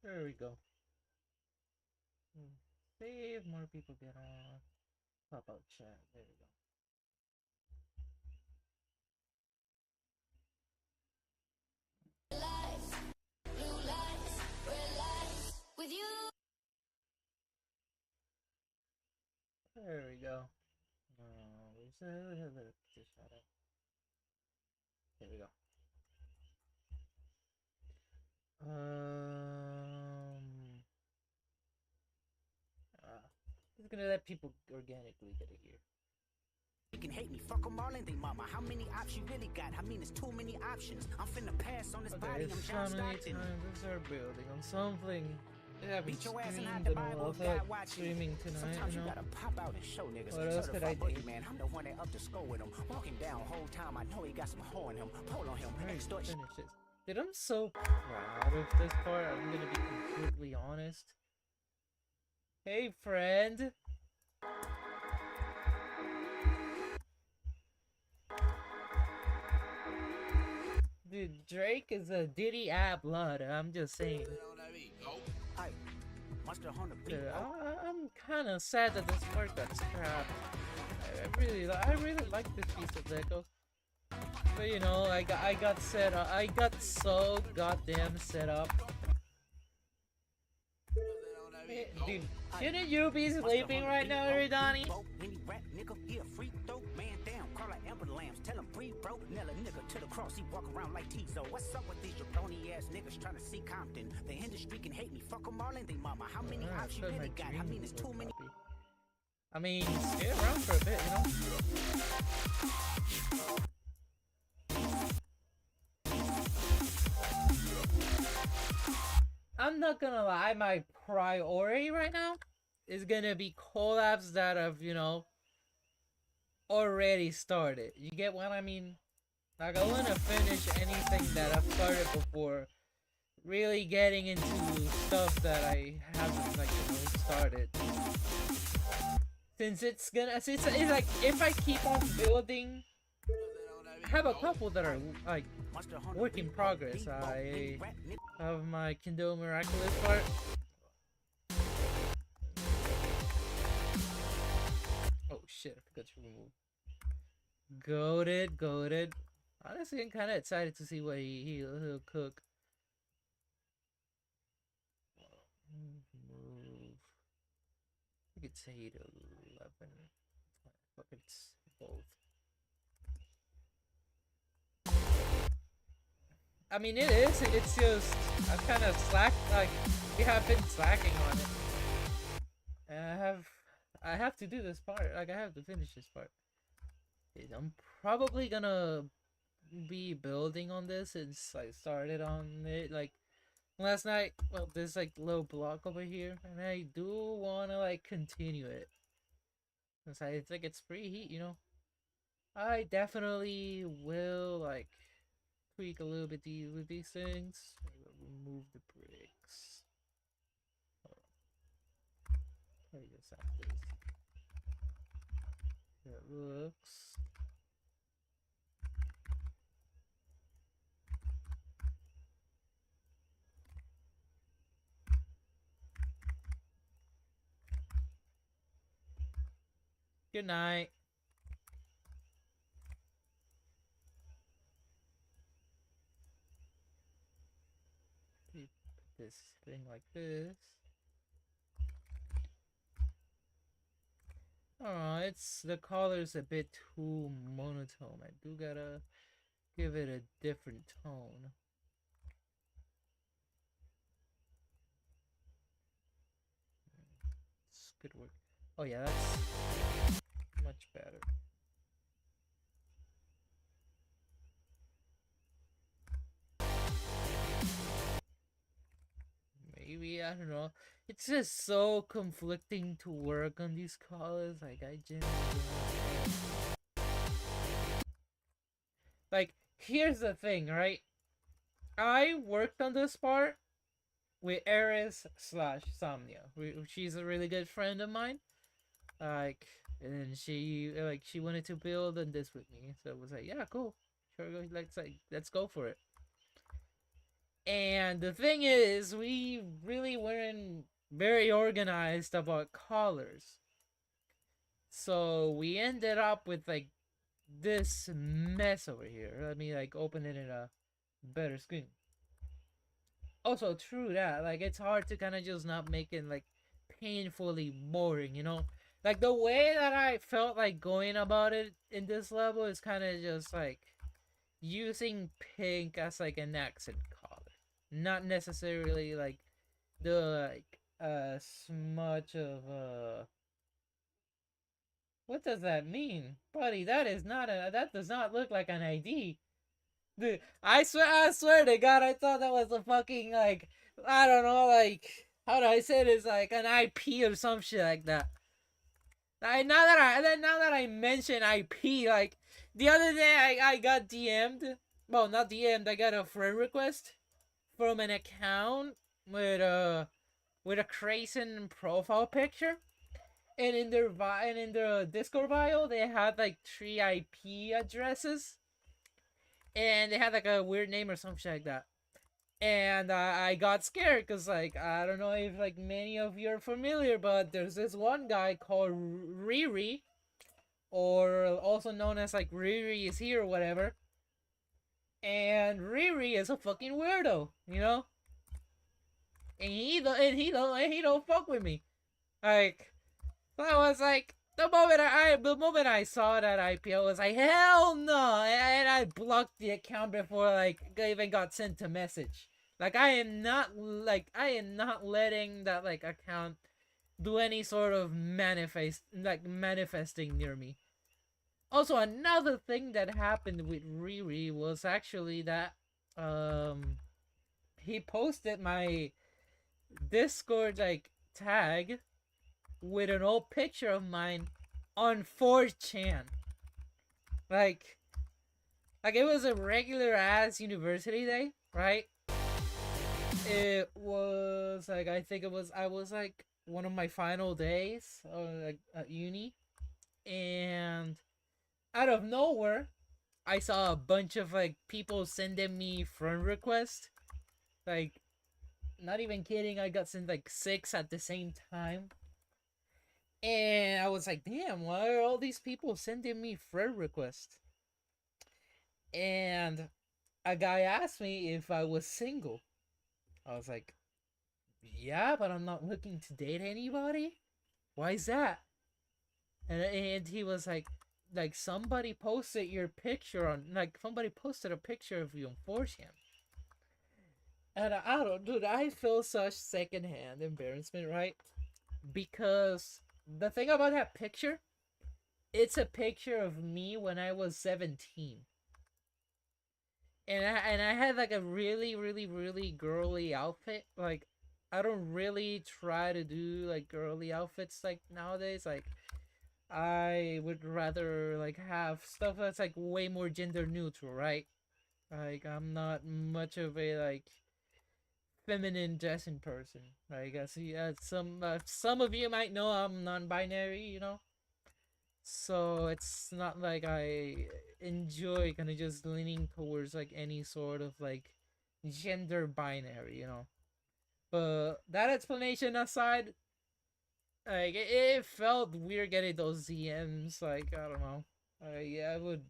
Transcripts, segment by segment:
There we go. See if more people get on. Pop out chat. There we go. With you. There we go. Just shut up. There we go. Just gonna let people organically get it here. You can hate me, fuck them all and they mama. How many options you really got? I mean, it's too many options. I'm finna pass on this body, I'm John Stockton. Times are building on something. They haven't Beat your ass and hide streamed the in a Bible while. if God Thought watching. streaming tonight, Sometimes you know? gotta pop out and show niggas. What else could I do? Man, I'm the one that up the score with him. Walking down whole time, I know he got some hoe in him. Pull on him, extortion. Finish this. Dude, I'm so proud of this part. I'm gonna be completely honest. Hey, friend. Dude, Drake is a Diddy app blood. I'm just saying. Dude, I'm kind of sad that this part got scrapped. I really like this piece of Deco. But you know, I got set up. I got so goddamn set up. Hey, dude, shouldn't you be sleeping right now, Ridani? Tell him breathe, bro. Nail a nigga to the cross, he walk around like Tizo. What's up with these jabroni ass niggas trying to see Compton? The industry can hate me, fuck them all and they mama. How many options you really got? I mean, it's too many. I mean, stay around for a bit, you know? I'm not gonna lie, my priority right now is gonna be collabs that have, you know, already started. You get what I mean? Like, I want to finish anything that I've started before really getting into stuff that I haven't, like, you know, started. Since it's like, if I keep on building, I have a couple that are, like, work in progress. I have my Kindle Miraculous part. Oh shit, I forgot to remove. Goated. Honestly, I'm kind of excited to see what he'll cook. Move. I could say 11. Fuck, it's both. I mean, it is. It's just I've kind of slacked. Like, we have been slacking on it. And I have to do this part. Like, I have to finish this part. I'm probably gonna be building on this since I started on it like last night. Well, there's like little block over here, and I do wanna like continue it since I think it's preheat, you know. I definitely will like tweak a little bit with these things. Remove the bricks. Let me just have this. It looks. Good night. Put this thing like this. Oh, it's the color's a bit too monotone. I do gotta give it a different tone. It's good work. Oh yeah, that's much better. Maybe, I don't know. It's just so conflicting to work on these colors. Like, I genuinely like, here's the thing, right? I worked on this part with Eris slash Somnia. She's a really good friend of mine. Like, and she wanted to build on this with me. So it was like, yeah, cool. Sure, let's go for it. And the thing is, we really weren't very organized about colors. So we ended up with like this mess over here. Let me like open it in a better screen. Also, true that, like, it's hard to kind of just not make it like painfully boring, you know? Like the way that I felt like going about it in this level is kind of just like using pink as like an accent color, not necessarily like the like much of what does that mean, buddy? That is not a, that does not look like an ID. Dude, I swear to God, I thought that was a fucking like, I don't know, like, how do I say this, like an IP or some shit like that. Now that I mention IP, like the other day I got DM'd, well, not DM'd, I got a friend request from an account with a Crayson profile picture, and in their and in the Discord bio they had like 3 IP addresses, and they had like a weird name or some shit like that. And I got scared because, like, I don't know if like many of you are familiar, but there's this one guy called Riri, or also known as like Riri is here or whatever. And Riri is a fucking weirdo, you know. And he don't fuck with me. Like, so I was like, the moment I saw that IP, I was like, hell no, and I blocked the account before like I even got sent a message. Like I am not letting that like account do any sort of manifesting near me. Also, another thing that happened with Riri was actually that he posted my Discord like tag with an old picture of mine on 4chan. Like it was a regular ass university day, right? It was like, I was like one of my final days like at uni, and out of nowhere I saw a bunch of like people sending me friend requests. Like, not even kidding, I got sent like 6 at the same time. And I was like, damn, why are all these people sending me friend requests? And a guy asked me if I was single. I was like, yeah, but I'm not looking to date anybody. Why is that? And he was like somebody posted your picture on, like somebody posted a picture of you on 4chan. And I don't, dude, I feel such secondhand embarrassment, right? Because the thing about that picture, it's a picture of me when I was 17. And I had like a really, really, really girly outfit. Like, I don't really try to do like girly outfits like nowadays. Like, I would rather like have stuff that's like way more gender neutral, right? Like, I'm not much of a like feminine dressing person. Like, I see some of you might know I'm non-binary, you know. So it's not like I enjoy kind of just leaning towards like any sort of like gender binary, you know. But that explanation aside, like it felt weird getting those DMs. Like, I don't know. Yeah, I would.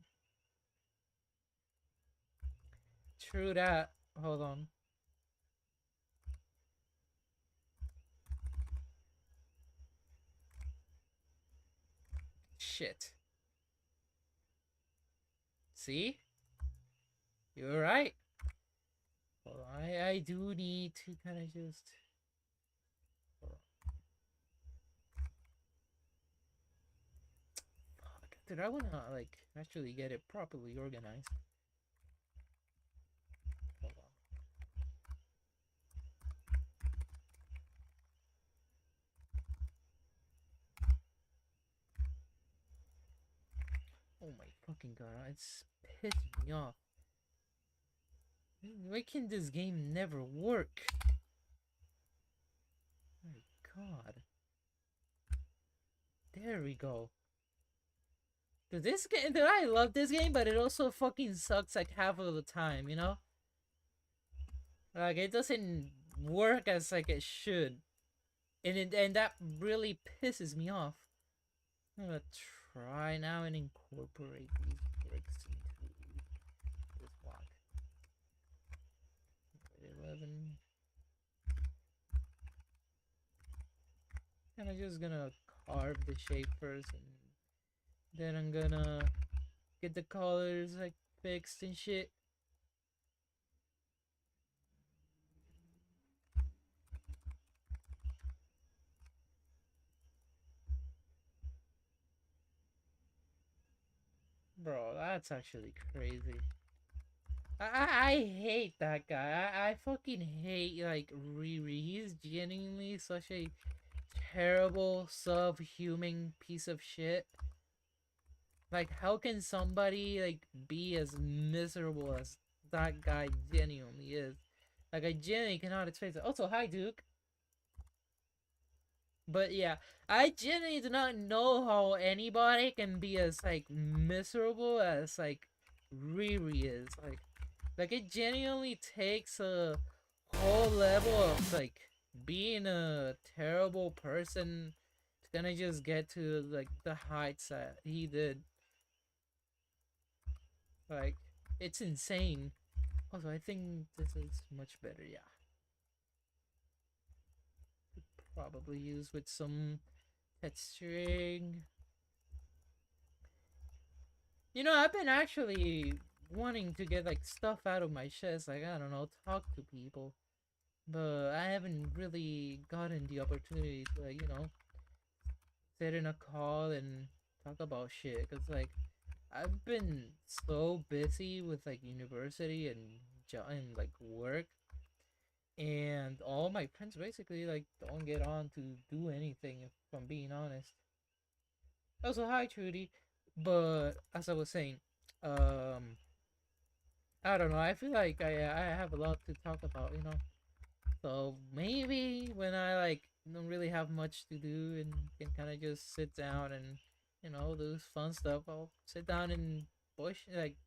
True that. Hold on. Shit. See? You're right. Well, I do need to kind of just. Fuck. Dude, I wanna like actually get it properly organized. Hold on. Oh my fucking god, it's pissing me off. Why can this game never work? My god. There we go. Dude, this game, dude, I love this game, but it also fucking sucks like half of the time, you know? Like it doesn't work as like it should, and that really pisses me off. I'm gonna try now and incorporate these bricks into this block. 11. And I'm just gonna carve the shape first, and then I'm gonna get the colors like fixed and shit. Bro, that's actually crazy. I hate that guy. I fucking hate like Riri. He's genuinely such a terrible subhuman piece of shit. Like how can somebody like be as miserable as that guy genuinely is? Like I genuinely cannot expect it. Also, hi Duke. But yeah, I genuinely do not know how anybody can be as like miserable as like Riri is. Like it genuinely takes a whole level of like being a terrible person to kind of just get to like the heights that he did. Like it's insane. Also, I think this is much better. Yeah, probably use with some texturing. You know, I've been actually wanting to get like stuff out of my chest, like I don't know, talk to people, but I haven't really gotten the opportunity to like, sit in a call and talk about shit. Cause like I've been so busy with like university and like work, and all my friends basically like don't get on to do anything. If I'm being honest. Also, hi Trudy, but as I was saying, um I don't know. I feel like I have a lot to talk about. So maybe when I like don't really have much to do and can kind of just sit down and do fun stuff, I'll sit down and push like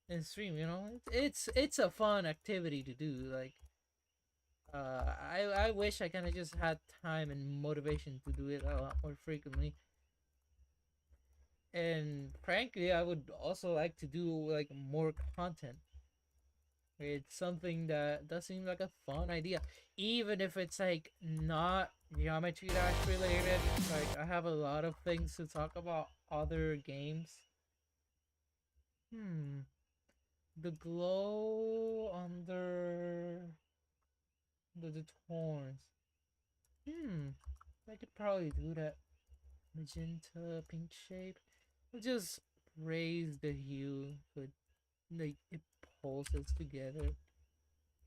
and stream. It's a fun activity to do. Like I wish I kind of just had time and motivation to do it a lot more frequently. And frankly, I would also like to do like more content. It's something that does seem like a fun idea, even if it's like not Geometry Dash related. Like I have a lot of things to talk about other games. Hmm, the glow under the thorns. Hmm, I could probably do that. Magenta pink shape. I'll just raise the hue so like it pulses together.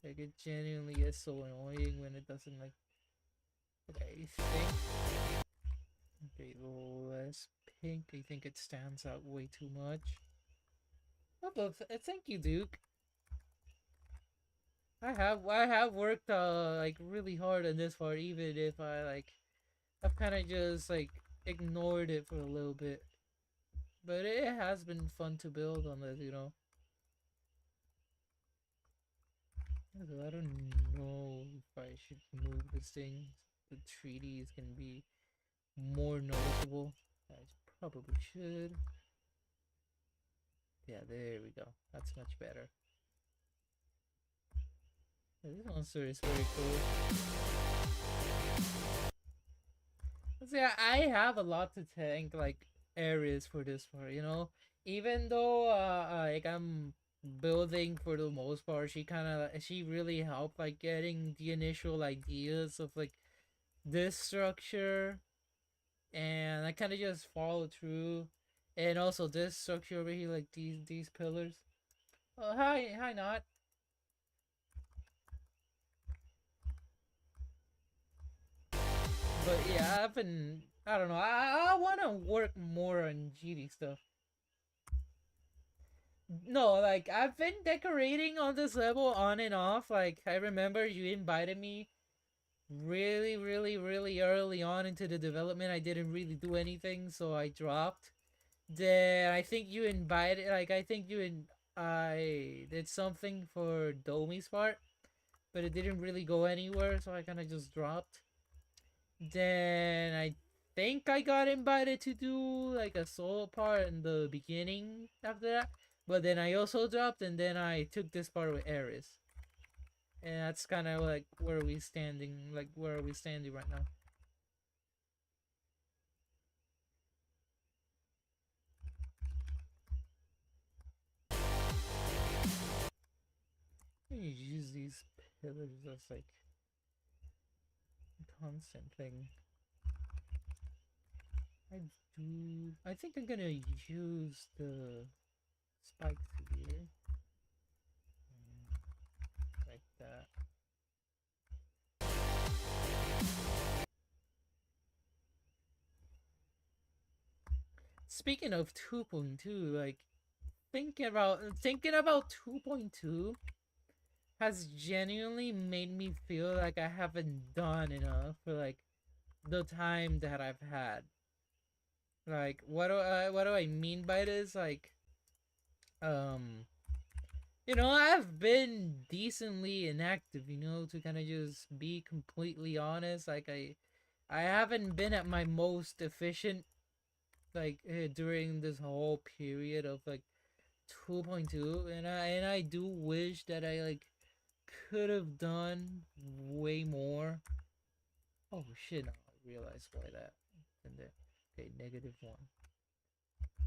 Like it genuinely is so annoying when it doesn't like. Okay, I think. Okay, less pink. I think it stands out way too much. Oh, but thank you, Duke. I have worked like really hard on this part, even if I've kind of just like ignored it for a little bit. But it has been fun to build on this. So I don't know if I should move this thing. The treaties can be more noticeable. I probably should. Yeah, there we go. That's much better. Yeah, this monster is very cool. See, I have a lot to thank like Ares for this part. Even though like I'm building for the most part, she really helped like getting the initial ideas of like this structure, and I kind of just followed through, and also this structure over here, like these pillars. Oh, hi, not. But yeah, I've been. I don't know. I want to work more on GD stuff. No, like I've been decorating on this level on and off. Like I remember you invited me really, really, really early on into the development. I didn't really do anything, so I dropped. Then I think you invited. Like I think you and I did something for Domi's part. but it didn't really go anywhere, so I kind of just dropped. Then I think I got invited to do like a solo part in the beginning after that, but then I also dropped, and then I took this part with Ares, and that's kind of like where are we standing right now. You use these pillars as like constant thing. I think I'm gonna use the spikes here. Like that. Speaking of 2.2, like thinking about 2.2 has genuinely made me feel like I haven't done enough for like the time that I've had. Like what do I mean by this? Like you know, I've been decently inactive, you know, to kind of just be completely honest. Like I haven't been at my most efficient like during this whole period of like 2.2, and I do wish that I like could have done way more. Oh shit, now I realize why that and there. Okay, -1.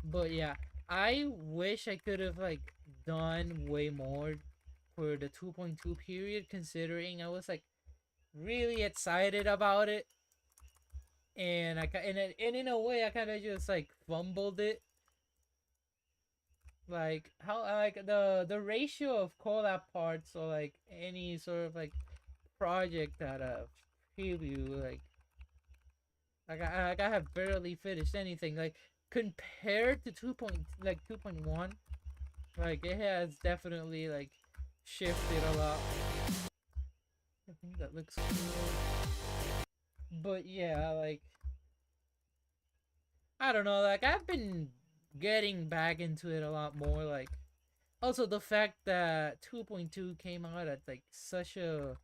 But yeah, I wish I could have like done way more for the 2.2 period, considering I was like really excited about it, and and in a way I kind of just like fumbled it. Like how like the ratio of collab parts or like any sort of like project that preview like I have barely finished anything like compared to 2.1, like it has definitely like shifted a lot. I think that looks cool. But yeah, like I don't know, like I've been getting back into it a lot more. Like also the fact that 2.2 came out at like such a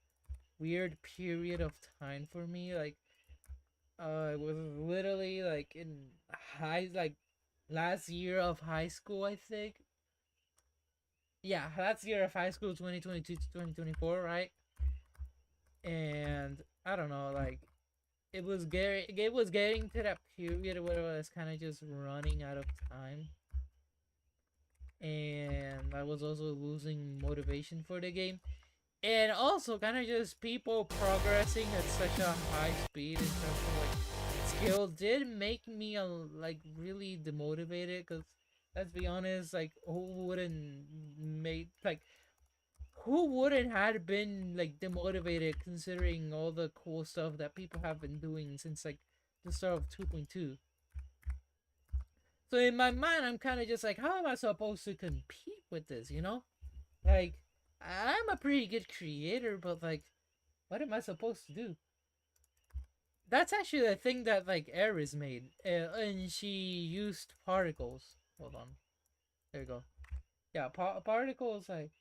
weird period of time for me. Like it was literally like in like last year of high school, I think. Yeah, last year of high school, 2022 to 2024, right? And I don't know, like it was getting to that period where I was kind of just running out of time, and I was also losing motivation for the game, and also kind of just people progressing at such a high speed in terms of like skill did make me like really demotivated. Because let's be honest, like who wouldn't have been like demotivated considering all the cool stuff that people have been doing since like the start of 2.2. So in my mind, I'm kind of just like, how am I supposed to compete with this, you know? Like I'm a pretty good creator, but like what am I supposed to do? That's actually the thing that like Ares made, and she used particles. Hold on, there you go. Yeah, particles. Like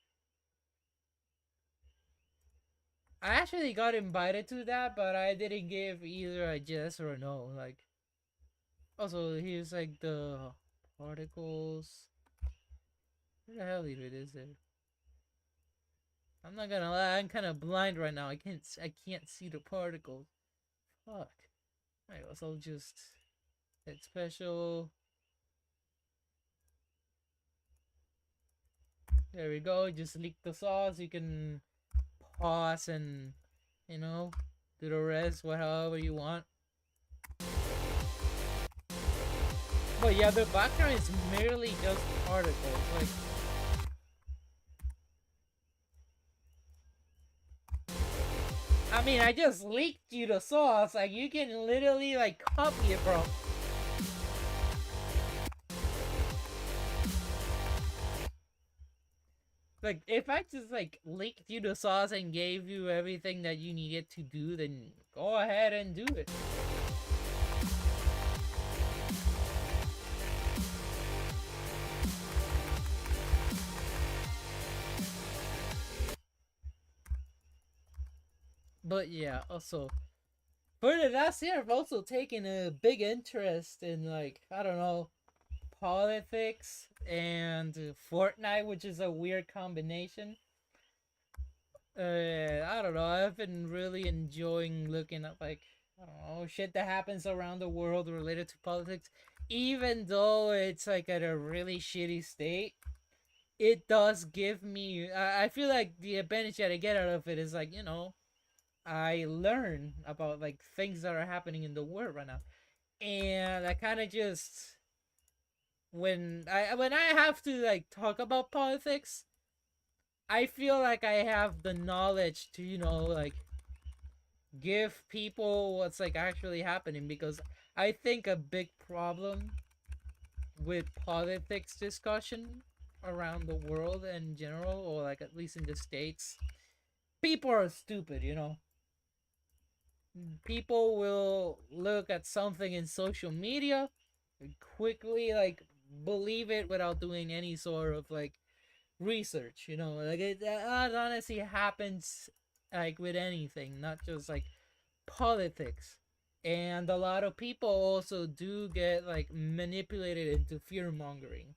I actually got invited to that, but I didn't give either a yes or a no. Like also here's like the particles. Where the hell even is it? I'm not gonna lie, I'm kind of blind right now. I can't see the particles. Fuck. I also just hit special. There we go. Just leak the sauce. You can pause and you know do the rest however you want. But yeah, the background is merely just particles. Like I mean, I just leaked you the sauce. Like you can literally like copy it, bro. Like if I just like leaked you the sauce and gave you everything that you needed to do, then go ahead and do it. But yeah, also for the last year, I've also taken a big interest in, like, I don't know, politics and Fortnite, which is a weird combination. I don't know. I've been really enjoying looking at, like, I don't know, shit that happens around the world related to politics, even though it's like at a really shitty state. It does give me. I feel like the advantage that I get out of it is, like, I learn about, like, things that are happening in the world right now, and I kind of just, when I have to, like, talk about politics, I feel like I have the knowledge to, like, give people what's, like, actually happening, because I think a big problem with politics discussion around the world in general, or, like, at least in the States, people are stupid, People will look at something in social media and quickly, like, believe it without doing any sort of, like, research, like, that honestly happens, like, with anything, not just, like, politics. And a lot of people also do get, like, manipulated into fear mongering,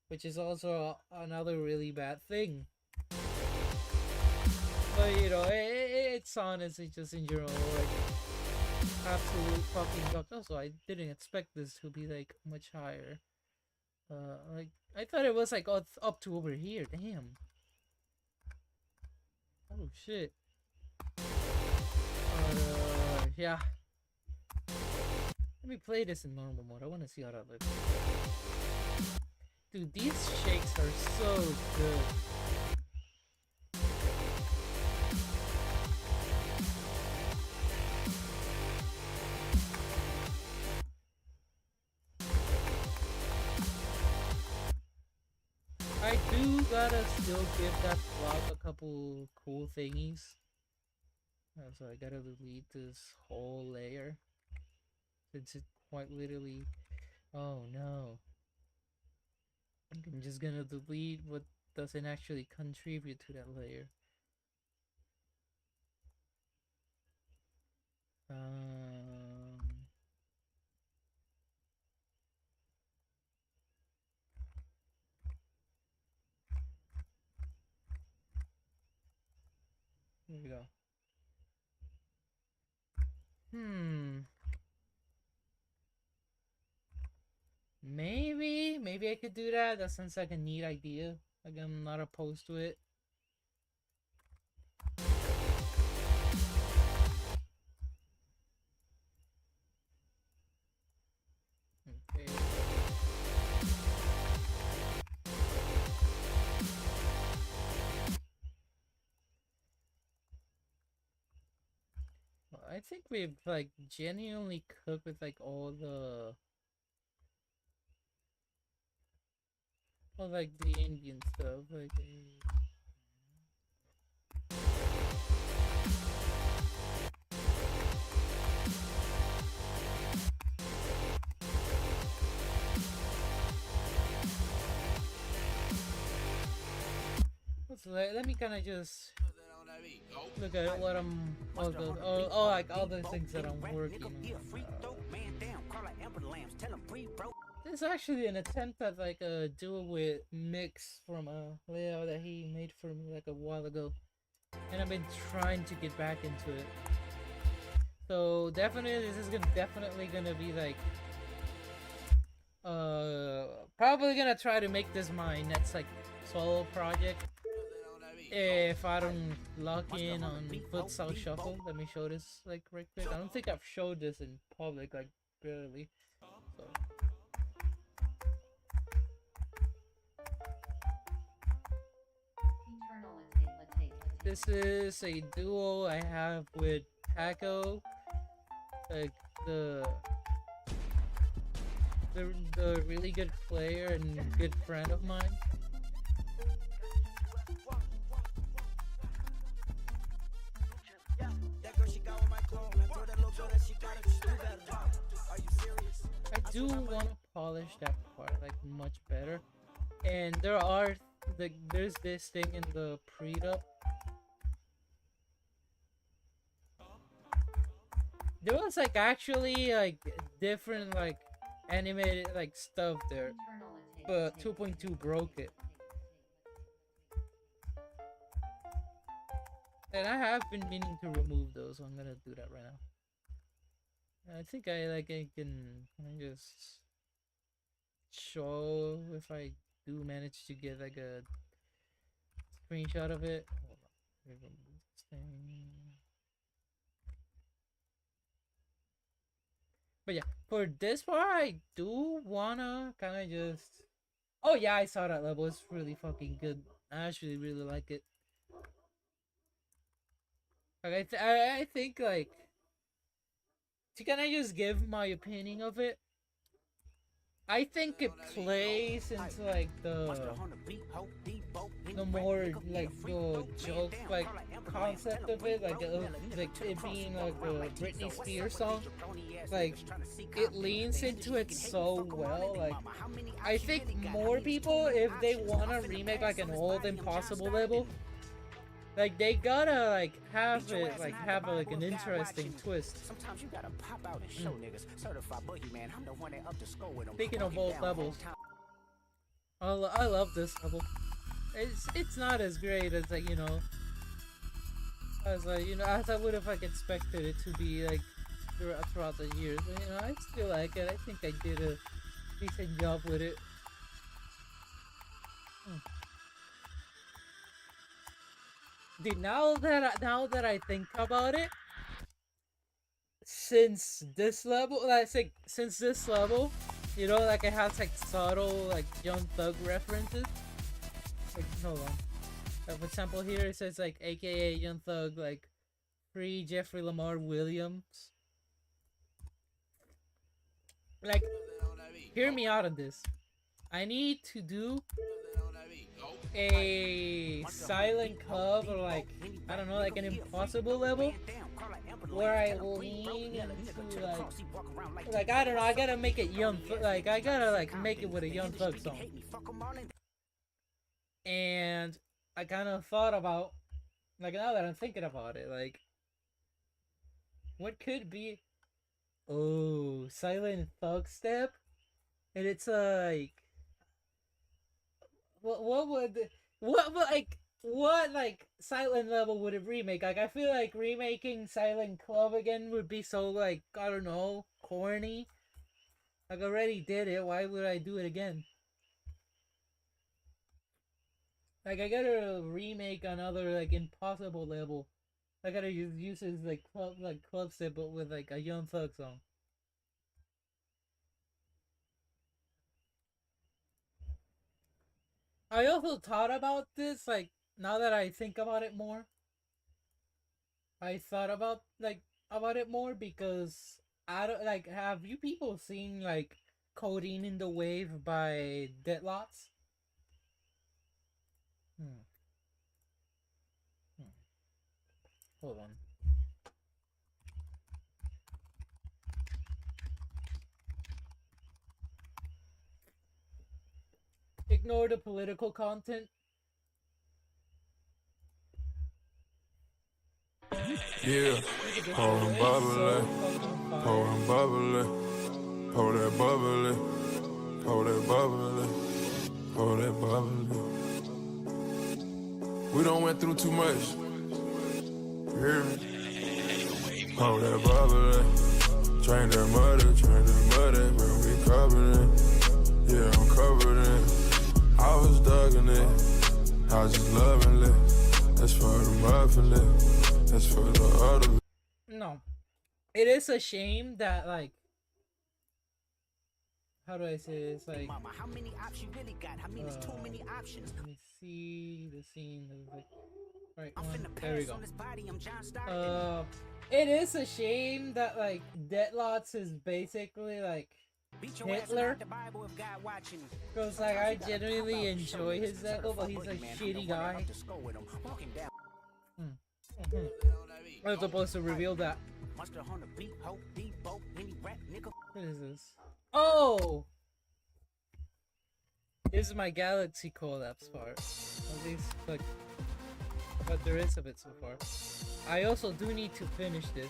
which is also another really bad thing. But it's honestly just in general, like, absolute fucking sucks. Also, I didn't expect this to be, like, much higher. Like, I thought it was, like, up to over here. Damn. Oh shit. Yeah. Let me play this in normal mode. I want to see how that looks. Dude, these shakes are so good. I do gotta still give that block a couple cool thingies. So I gotta delete this whole layer, since it quite literally... Oh no. I'm just gonna delete what doesn't actually contribute to that layer. Here we go. Maybe I could do that. That sounds like a neat idea. Like, I'm not opposed to it. Okay. Well, I think we've, like, genuinely cooked with, like, all the... Well, like, the Indian stuff, like... So let me kind of just look at what I'm... like, all the things that I'm working on. This is actually an attempt at, like, a duel with Mix from a layout that he made for me, like, a while ago. And I've been trying to get back into it. So definitely, this is definitely gonna be, like, probably gonna try to make this my next, like, solo project. If I don't lock in on Futsal Shuffle. Let me show this, like, right quick. I don't think I've showed this in public, like, barely. So. This is a duo I have with Paco, like, the really good player and good friend of mine. I do want to polish that part, like, much better. And there's this thing in the prenup there was like actually like different like animated like stuff there, but 2.2 broke it. And I have been meaning to remove those, so I'm gonna do that right now. I think I can just show if I do manage to get like a screenshot of it. Hold on. Remove this thing. But yeah, for this part, I do wanna kind of just. Oh yeah, I saw that level. It's really fucking good. I actually really like it. Like I think like to kind of just give my opinion of it. I think it plays into like the more like the joke like concept of it, like it being like a Britney Spears song. Like it leans into it so well. Like I think more people, if they wanna remake like an old Impossible level, like they gotta like have it like have like an interesting twist. Sometimes you gotta pop out and show niggas. Certified boogeyman, I'm the one that up the score with them. Speaking of old levels, I love this level. It's not as great as like as as I would have like expected it to be like throughout the years. But I still like it. I think I did a decent job with it. Dude, now that I think about it, since this level, like it has like subtle like Young Thug references. Like hold on, for example, here it says like AKA Young Thug, like free Jeffrey Lamar Williams. Like, hear me out on this. I need to do a Silent Club or like I don't know, like an Impossible level where I lean into like I don't know, I gotta make it like I gotta like make it with a Young Thug song. And I kind of thought about like now that I'm thinking about it, like what could be Silent Thug Step, and it's like what like Silent level would it remake? Like I feel like remaking Silent Club again would be so like I don't know, corny. Like I already did it, why would I do it again? Like I gotta remake another like Impossible level. I gotta use his like club step but with like a Young Thug song. I also thought about this, like, now that I think about it more. I thought about it more because I don't like. Have you people seen like Codeine in the Wave by Deadlots? Hold on. Ignore the political content. Yeah, pour him bubbly, pour him bubbly, pour that bubbly, pour that bubbly, pour that bubbly. We done went through too much. You hear me? Pour that bubbly, train that muddy, bro, we covered it. Yeah, I'm covered in. I was dugging it, I was just loving it. That's for the muffin lip. That's for the other. No, it is a shame that like. How do I say this? Like, Mama, how many options you really got? I mean, it's too many options. Let me see the scene. Like, right I'm one. finna There we pass go. on this body. I'm John Stockton. It is a shame that like Deadlots is basically like Beat your ass Hitler. out the Bible if God watching. Because like I genuinely enjoy his level, but he's a shitty guy. I was supposed to reveal that. What is this? Oh! This is my Galaxy collapse part. At least, like, what there is of it so far. I also do need to finish this.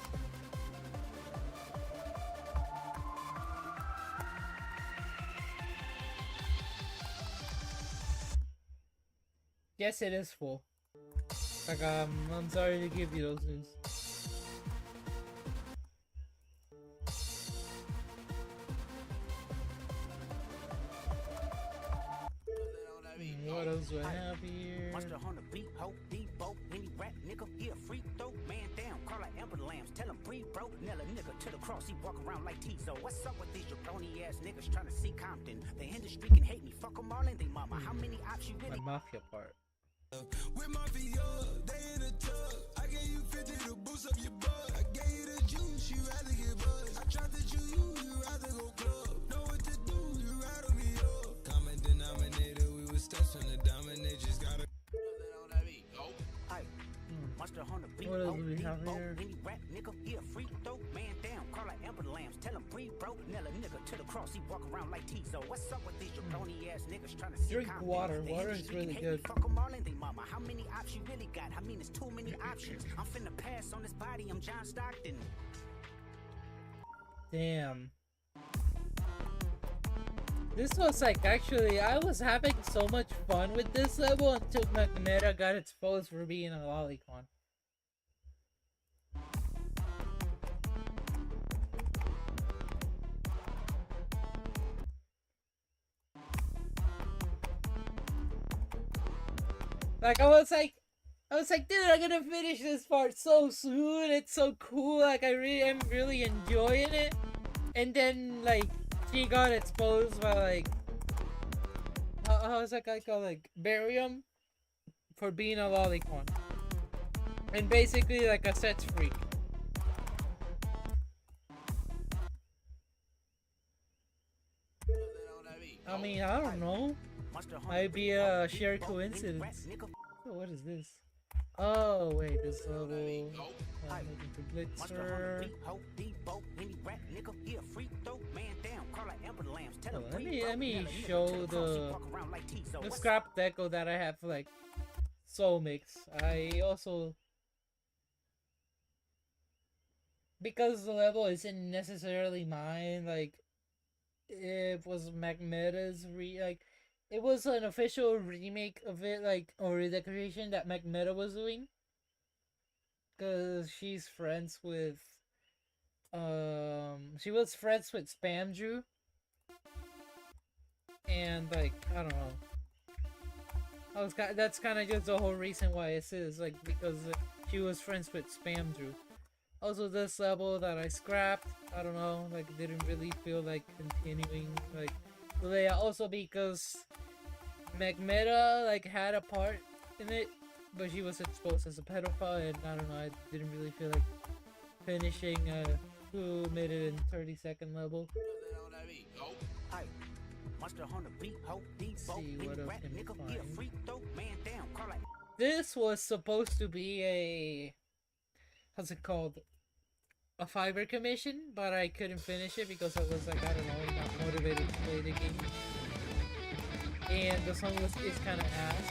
Yes, it is full. Like, I'm sorry to give you those news. What else do I have here? Monster on the beat, ho, Debo, any rap nigga, he a freak though. Man down, call out ambulance, tell him breathe, bro. Nail a nigga to the cross, he walk around like Tizo. What's up with these jabroni ass niggas trying to see Compton? The industry can hate me, fuck them all and they mama. How many ops you really? My mafia part. With mafia, they in the tub. I gave you 50 to boost up your butt. I gave you the juice, you rather get buzzed. I tried to choose you rather go club. Know what to do, you rattle me up. Common denominator, we was steps on the dominate, just gotta. Monster on the beat, What else ho, do we have Debo, here? any rap nigga, he a freak though. Man down, call out ambulance, tell him breathe, bro. Nail a nigga to the cross, he walk around like Tizo. What's up with these jabroni ass niggas trying to see Drink Compton? water. The Water is industry really can hate me, good. fuck them all and they mama. How many ops you really got? I mean, it's too many options. I'm finna pass on this body, I'm John Stockton. Damn. This was like, actually, I was having so much fun with this level until Magmeta got exposed for being a lolicon. Like, I was like, dude, I'm gonna finish this part so soon. It's so cool. Like, I really am really enjoying it. And then, like, she got exposed by, like, how's that guy called? Like, Barium for being a lolicon. And basically, like, a sex freak. I mean, I don't know. Might be a sheer coincidence. Oh, what is this? Oh, wait, this level. I'm looking for Blitzer. Oh, let me show the scrap deco that I have for, like, Soul Mix. I also, because the level isn't necessarily mine, like, it was Magmeta's it was an official remake of it, like, or redecoration that Magmeta was doing. Cause she's friends with, she was friends with Spam Drew. And, like, I don't know. That's kind of just the whole reason why it is, like, because she was friends with Spam Drew. Also, this level that I scrapped, I don't know, like, didn't really feel like continuing, like, the layout. Also because Magmeta, like, had a part in it, but she was exposed as a pedophile, and I don't know, I didn't really feel like finishing a 2 minute and 30-second level. Let's see what else can we find. This was supposed to be a, how's it called? A fiber commission, but I couldn't finish it because I was like, I don't know, not motivated to play the game. And the song is kind of ass.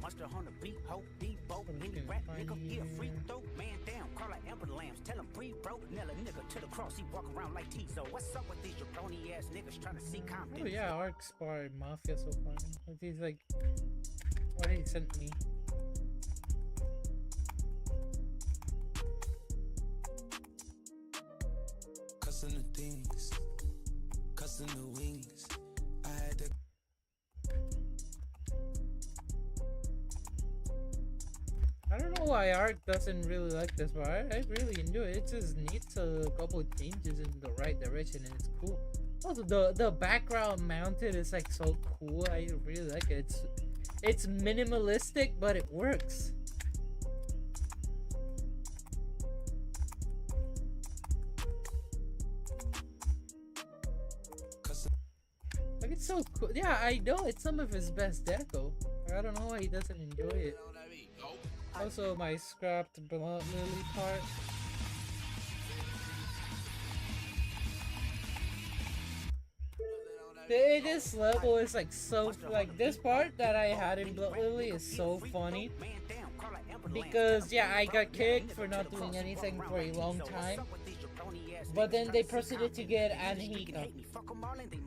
Monster on the beat, ho, Debo, any rap nigga, he a freak though. Man down, call out ambulance, tell him breathe, bro. Nail a nigga to the cross, he walk around like Tizo. What's up with these jabroni ass niggas trying to see Compton? Oh yeah, Arcs by Mafia so far. He's like, what he sent me. Cussing the things, cussing the wings. I had to. I don't know why Arc doesn't really like this, but I really enjoy it. It just needs a couple changes in the right direction, and it's cool. Also, the background mounted is like so cool. I really like it. It's minimalistic, but it works. Like, it's so cool. Yeah, I know it's some of his best deco. I don't know why he doesn't enjoy it. Also, my scrapped Blunt Lily part. This level is like so, like, this part that I had in Blood Lily is so funny. Because, yeah, I got kicked for not doing anything for a long time. But then they proceeded to get Anhika,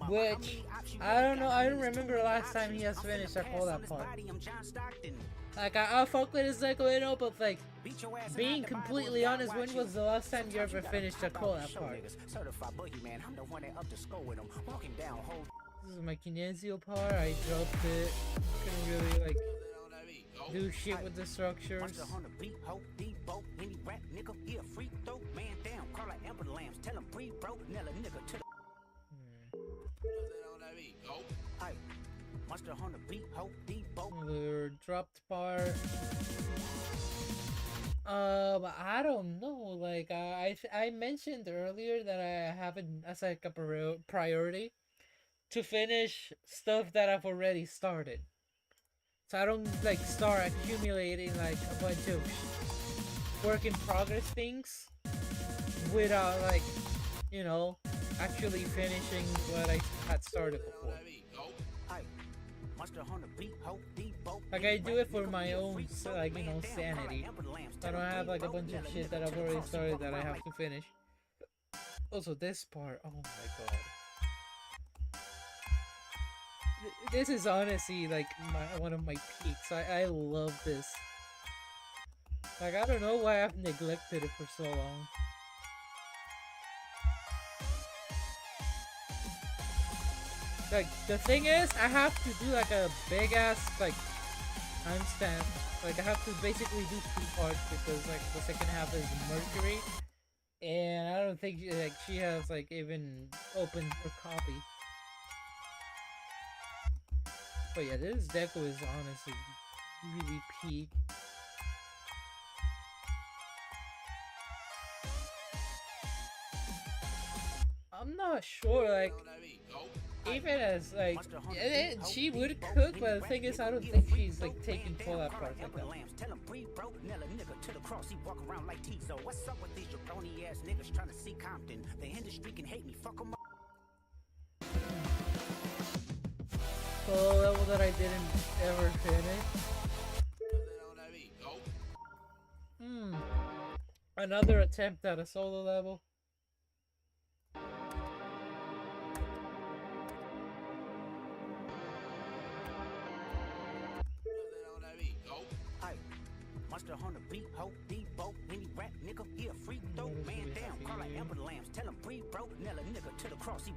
which I don't know. I don't remember last time he has finished a collab part. Like I fuck with his Deco, but like being completely honest, when was the last time you ever finished a collab part? This is my Kinesio part. I dropped it. Couldn't really like do shit with the structures. The dropped part. But I don't know. Like I mentioned earlier that I have it as like a priority to finish stuff that I've already started. So I don't like start accumulating like a bunch of work in progress things without like, you know, actually finishing what I had started before. Like I do it for my own, like, you know, sanity. I don't have like a bunch of shit that I've already started that I have to finish. Also this part, oh my god. This is honestly like one of my peaks. I love this. Like I don't know why I've neglected it for so long. Like the thing is, I have to do like a big ass like timestamp. Like I have to basically do 2 parts because like the second half is Mercury, and I don't think she has like even opened her copy. But yeah, this Deco is honestly really peak. I'm not sure, like, even as, like, she would cook, but the thing is, I don't think she's, like, taking collab parts like that. Solo level that I didn't ever finish. Another attempt at a solo level.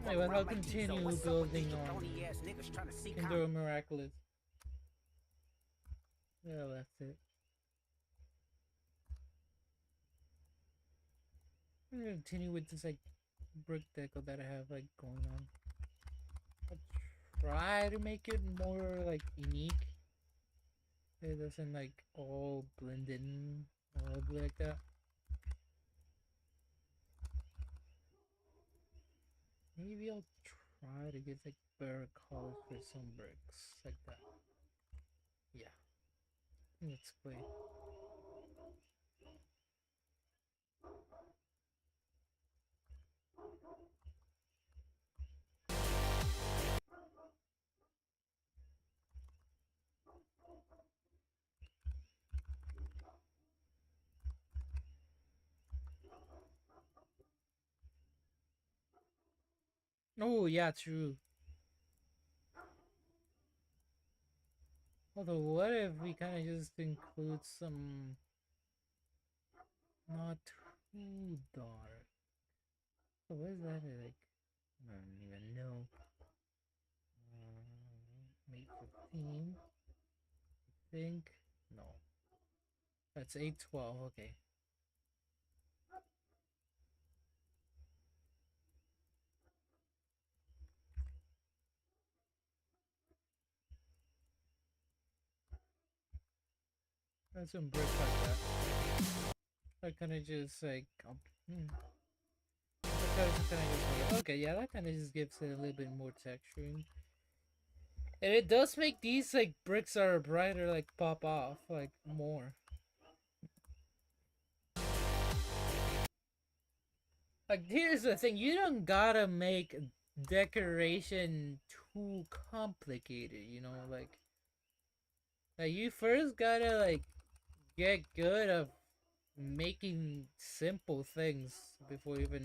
Anyway, I'll continue building on Kindle Miraculous. Yeah, that's it. I'm gonna continue with this like brick deco that I have like going on. I'll try to make it more like unique. It doesn't like all blend in or ugly like that. Maybe I'll try to get like better colors for some bricks like that. Yeah, let's play. Oh yeah, true. Although, what if we kind of just include some not too dark? So what is that like? I don't even know. Make 15. I think no. That's 812. Okay. That's some brick like that. I kind of just like. Okay, yeah, that kind of just gives it a little bit more texturing. And it does make these like bricks that are brighter like pop off like more. Like here's the thing, you don't gotta make decoration too complicated, you know, like you first gotta like get good at making simple things before even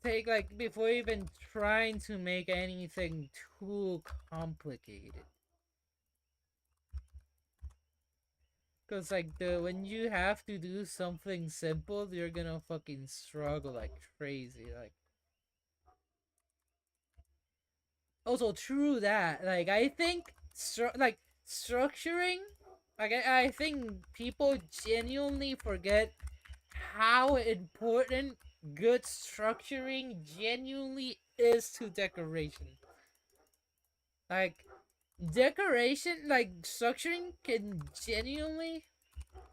take like before even trying to make anything too complicated. Cause like when you have to do something simple, you're gonna fucking struggle like crazy. Like also true that like I think structuring, like I think people genuinely forget how important good structuring genuinely is to decoration. Like decoration, like structuring can genuinely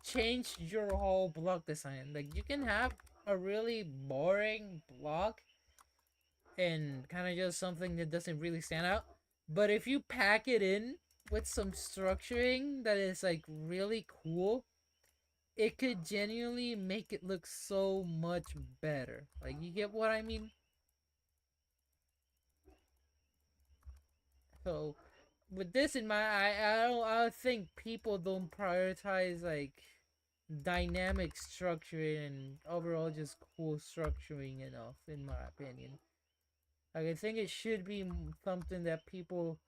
change your whole block design. Like you can have a really boring block and kind of just something that doesn't really stand out, but if you pack it in with some structuring that is like really cool, it could genuinely make it look so much better. Like you get what I mean? So with this in mind, I think people don't prioritize like dynamic structuring and overall just cool structuring enough, in my opinion. Like I think it should be something that people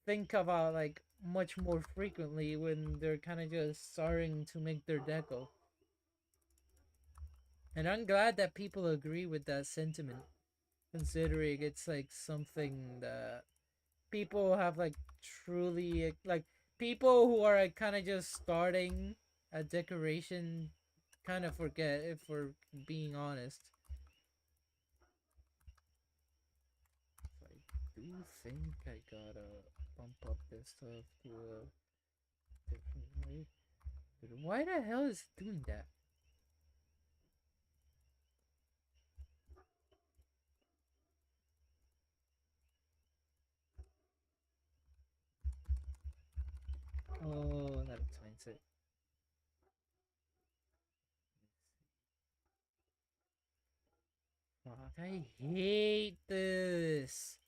think about like much more frequently when they're kind of just starting to make their deco. And I'm glad that people agree with that sentiment, considering it's like something that people have like truly like people who are like kind of just starting a decoration kind of forget, if we're being honest. I do think I gotta bump up this stuff to a different way. But why the hell is it doing that? Oh, that explains it. Fuck, I hate this.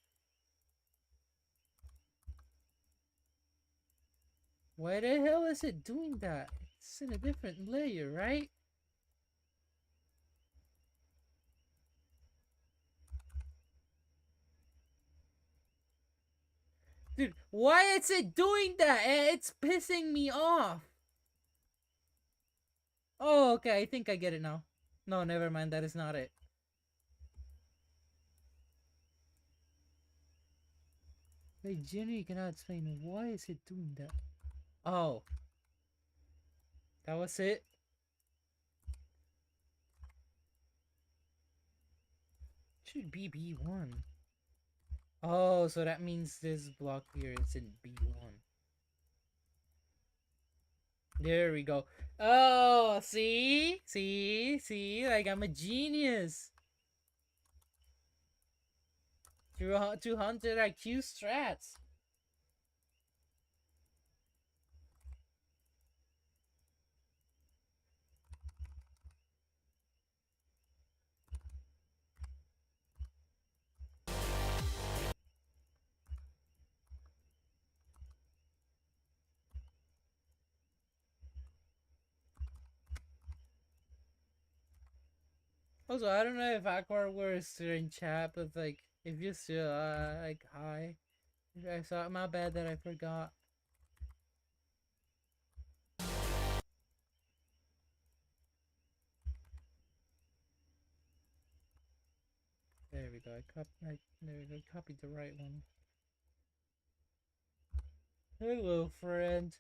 Why the hell is it doing that? It's in a different layer, right? Dude, why is it doing that? It's pissing me off. Oh, okay, I think I get it now. No, never mind, that is not it. Wait, Jenny cannot explain why is it doing that. Oh. That was it? Should be B1. Oh, so that means this block here is in B1. There we go. Oh, see? See? Like, I'm a genius. 200 IQ strats. Also, I don't know if Aquar was in chat, but like, if you still like, hi. I saw, my bad that I forgot. There we go. There we go. Copied the right one. Hello, friend.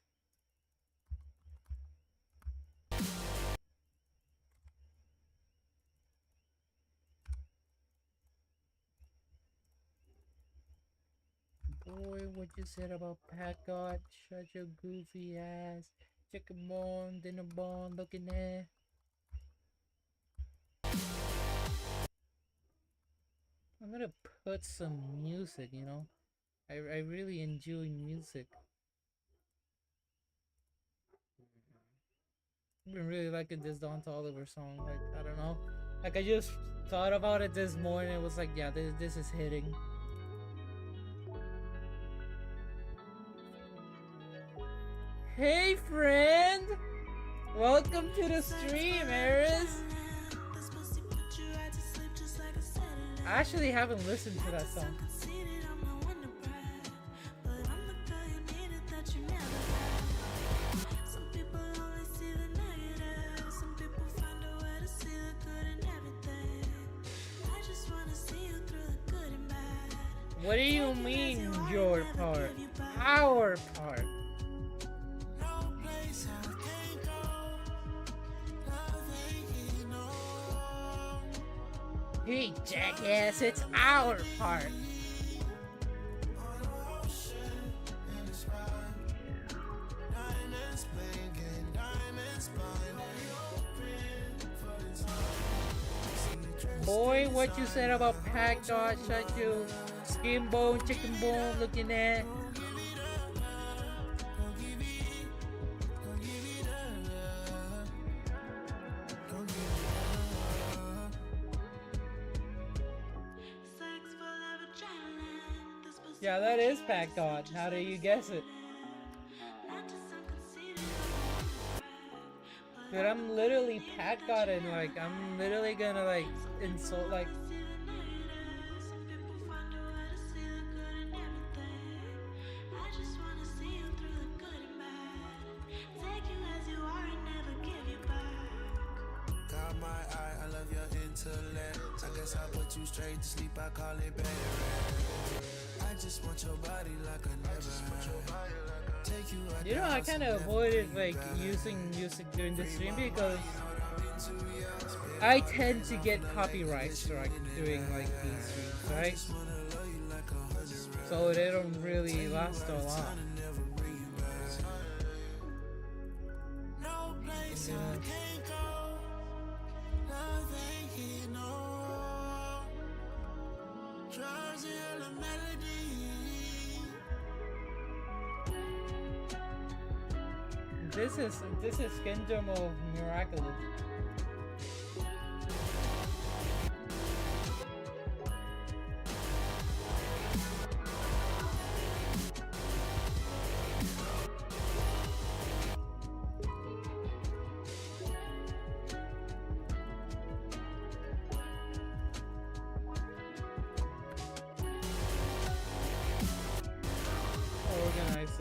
Boy, what you said about Packard, shut your goofy ass. Check a bond, then a bond, looking there. I'm gonna put some music, you know? I really enjoy music. I've been really liking this Don Toliver song, like, I don't know. Like, I just thought about it this morning, it was like, yeah, this is hitting. Hey, friend! Welcome to the stream, Aris! I actually haven't listened to that song. What do you mean your part? Our part. Hey jackass, it's our part. Boy, what you said about Pack Dot, shut you. Skin bone, chicken bone, looking at. Yeah, that is Pack Dot. How do you guess it? Dude, I'm literally Pack Dot and like, I'm literally gonna like insult like. I guess I put you straight to sleep, I call it bed. I just want your body like I never had. Take you out. You know, I kind of avoided like using music during the stream because I tend to get copyright strike doing like these streams, right? So they don't really last so long. Yeah. This is Kingdom of Miraculous. Organize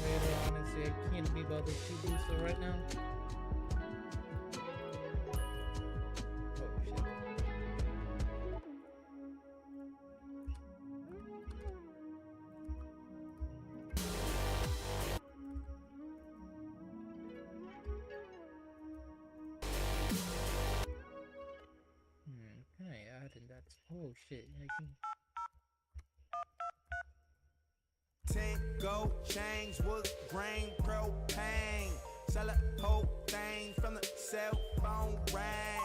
later, honestly, I can't be bothered to do so right now. Oh shit. Can I add in that? Oh shit, I can. 10 gold chains, wood grain, propane. Sell a whole thing from the cell phone ring.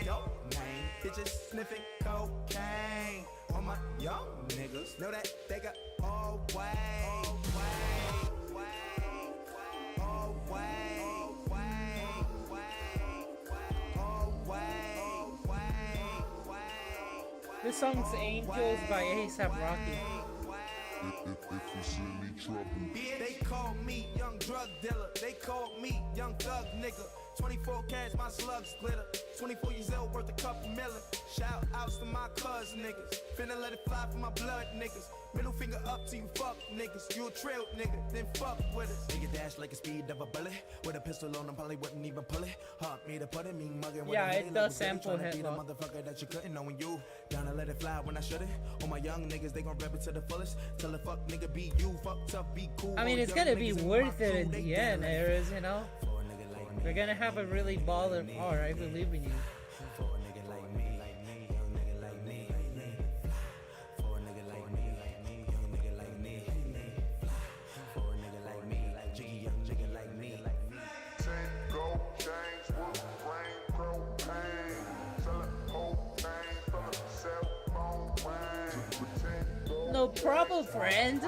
Yo, man, bitches sniffing cocaine. All my young niggas know that they got all way. This song's Angels by A$AP Rocky. They call me young drug dealer. They call me young thug nigga. 24 carats, my slugs glitter. 24 years old, worth a couple million. Shout outs to my cuz niggas. Finna let it fly for my blood niggas. Middle finger up to you fuck niggas. You a trail nigga, then fuck with us. Nigga dash like a speed of a bullet. With a pistol on him, probably wouldn't even pull it. Hard me to put it, me mugging. Yeah, it does sample Hitler. Motherfucker that you couldn't know when you down to let it fly when I shouldn't. All my young niggas, they gon' rep it to the fullest. Tell the fuck nigga be you, fucked up, be cool. I mean, it's gonna be worth it in the end, Ares, you know? We're gonna have a really baller part, I believe in you. No problem, friend.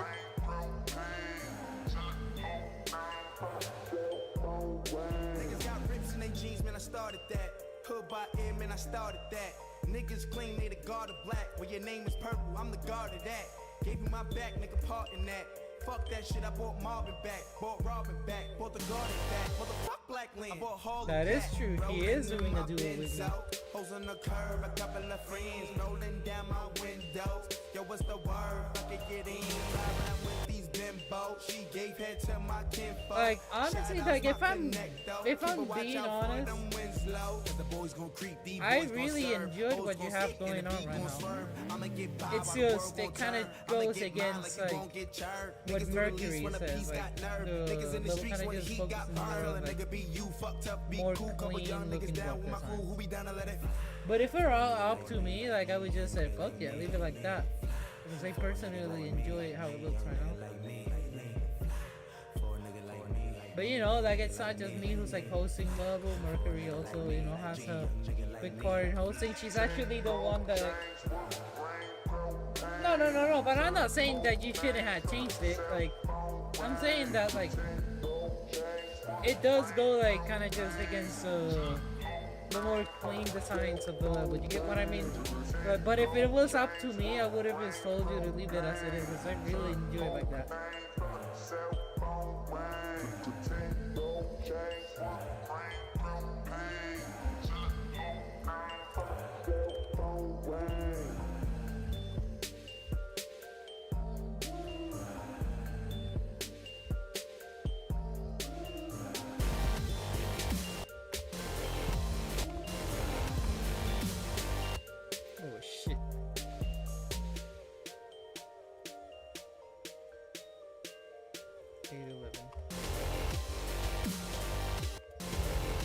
Niggas got rips in their jeans, man, I started that. Hood by air, man, I started that. Niggas claim they the guard of black. When your name is purple, I'm the guard of that. Gave you my back, nigga, part in that. Fuck that shit, I bought Marvin back. Bought Robin back, bought the garden back. Motherfucker. black lens. I bought Hall That is true. He is doing a duo with me. Hoes on the curb, a couple of friends rolling down my window. Yo, what's the word? I can get in. Fly around with these bimbos. She gave head to my kinfolk. Like honestly, like if I'm being honest, I really enjoyed what you have going on right now. It's just it kind of goes against like what Mercury says, like the kind of just focusing more on like more clean looking design. But if it were all up to me, like I would just say fuck yeah, leave it like that. Because I personally enjoy how it looks right now. But you know, like it's not just me who's like hosting the level. Mercury also, you know, has a big part in hosting. She's actually the one that. No. But I'm not saying that you shouldn't have changed it. Like, I'm saying that like it does go like kind of just against the more clean designs of the level. You get what I mean? But if it was up to me, I would have just told you to leave it as it is. Because I really enjoy it like that. Oh shit.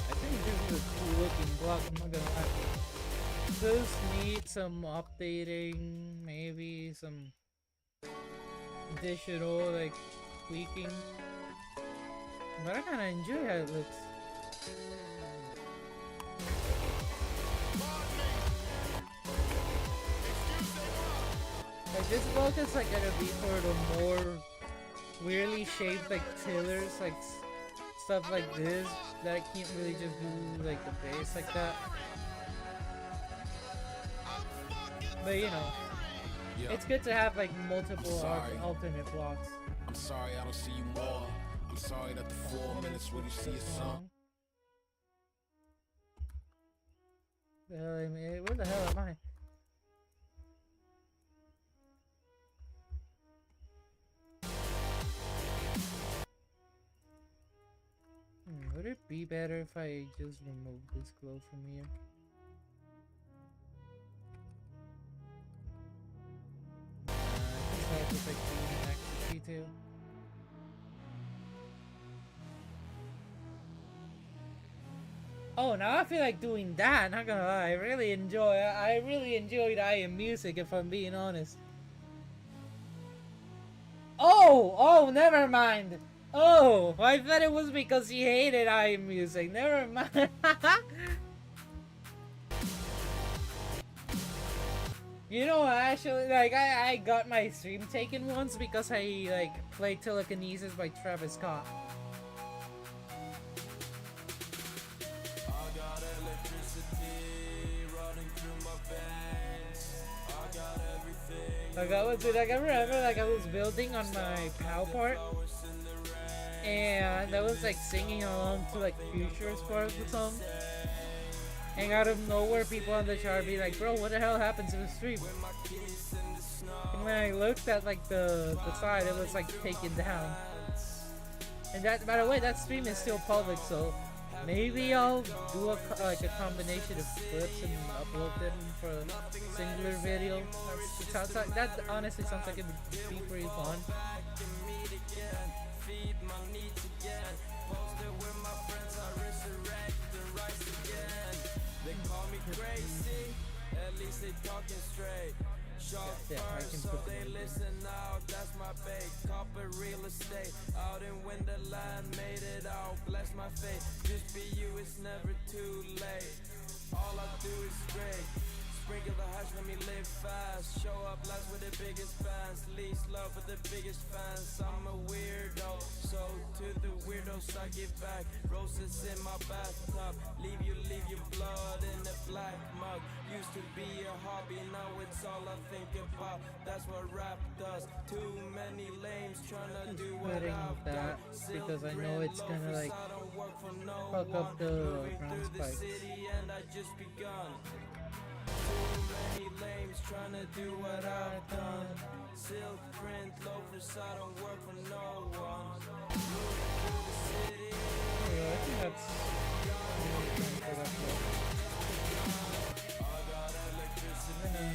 I think this is a cool looking block, I'm not gonna lie. Does need some updating, maybe some additional like tweaking. But I kinda enjoy how it looks. Like this block is like gonna be for the more weirdly shaped like tillers, like stuff like this that I can't really just do like the base like that. But you know, it's good to have like multiple alternate blocks. I'm sorry I don't see you more. I'm sorry that the 4 minutes when you see your son. The hell am I? Where the hell am I? Would it be better if I just remove this glow from here? I guess I'll just like do next detail. Oh, now I feel like doing that, not gonna lie. I really enjoyed I Am Music, if I'm being honest. Oh, never mind. Oh, I thought it was because he hated I Am Music. Never mind. You know, actually, like, I got my stream taken once because I, like, played Telekinesis by Travis Scott. Like, I remember, like, I was building on my POW part. And I was like singing along to like Future's part of the song. And out of nowhere people on the chart be like, bro, what the hell happened to the stream? And when I looked at like the side, it was like taken down. And that, by the way, that stream is still public, so maybe I'll do a combination of clips and upload them for a singular video. That honestly sounds like it would be pretty fun. Yeah, I can put them in. Listen now, that's my bait. Copper real estate. Out in Winterland, made it out. Bless my fate. Just be you, it's never too late. All I do is great. Sprinkle the hash, let me live fast. Show up last with the biggest fans. Least love with the biggest fans. I'm a weirdo. So to the weirdos I give back. Roses in my bathtub. Leave your blood in a black mug. Used to be a hobby, now it's all I think about. That's what rap does. Too many lames trying to do what Putting I've that done. because I know it's gonna like fuck up the ground spikes. And I just begun. Too many lames trying to do what I've done. Silk print loafers, I don't work for no one. Moving through the city. Yeah, I think that's I got electricity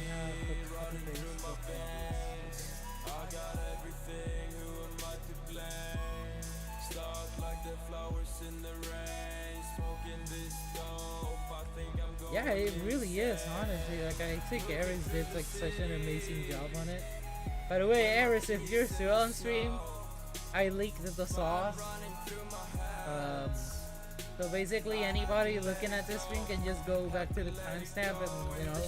running through my veins. I got everything, who am I to blame? Stuck like the flowers in the rain. Smoking this dope, I think I'm going. yeah, it really is, honestly. Like, I think Aris did like such an amazing job on it. By the way, Aris, if you're still on stream, I leaked the sauce. So basically, anybody looking at this stream can just go back to the timestamp and, you know,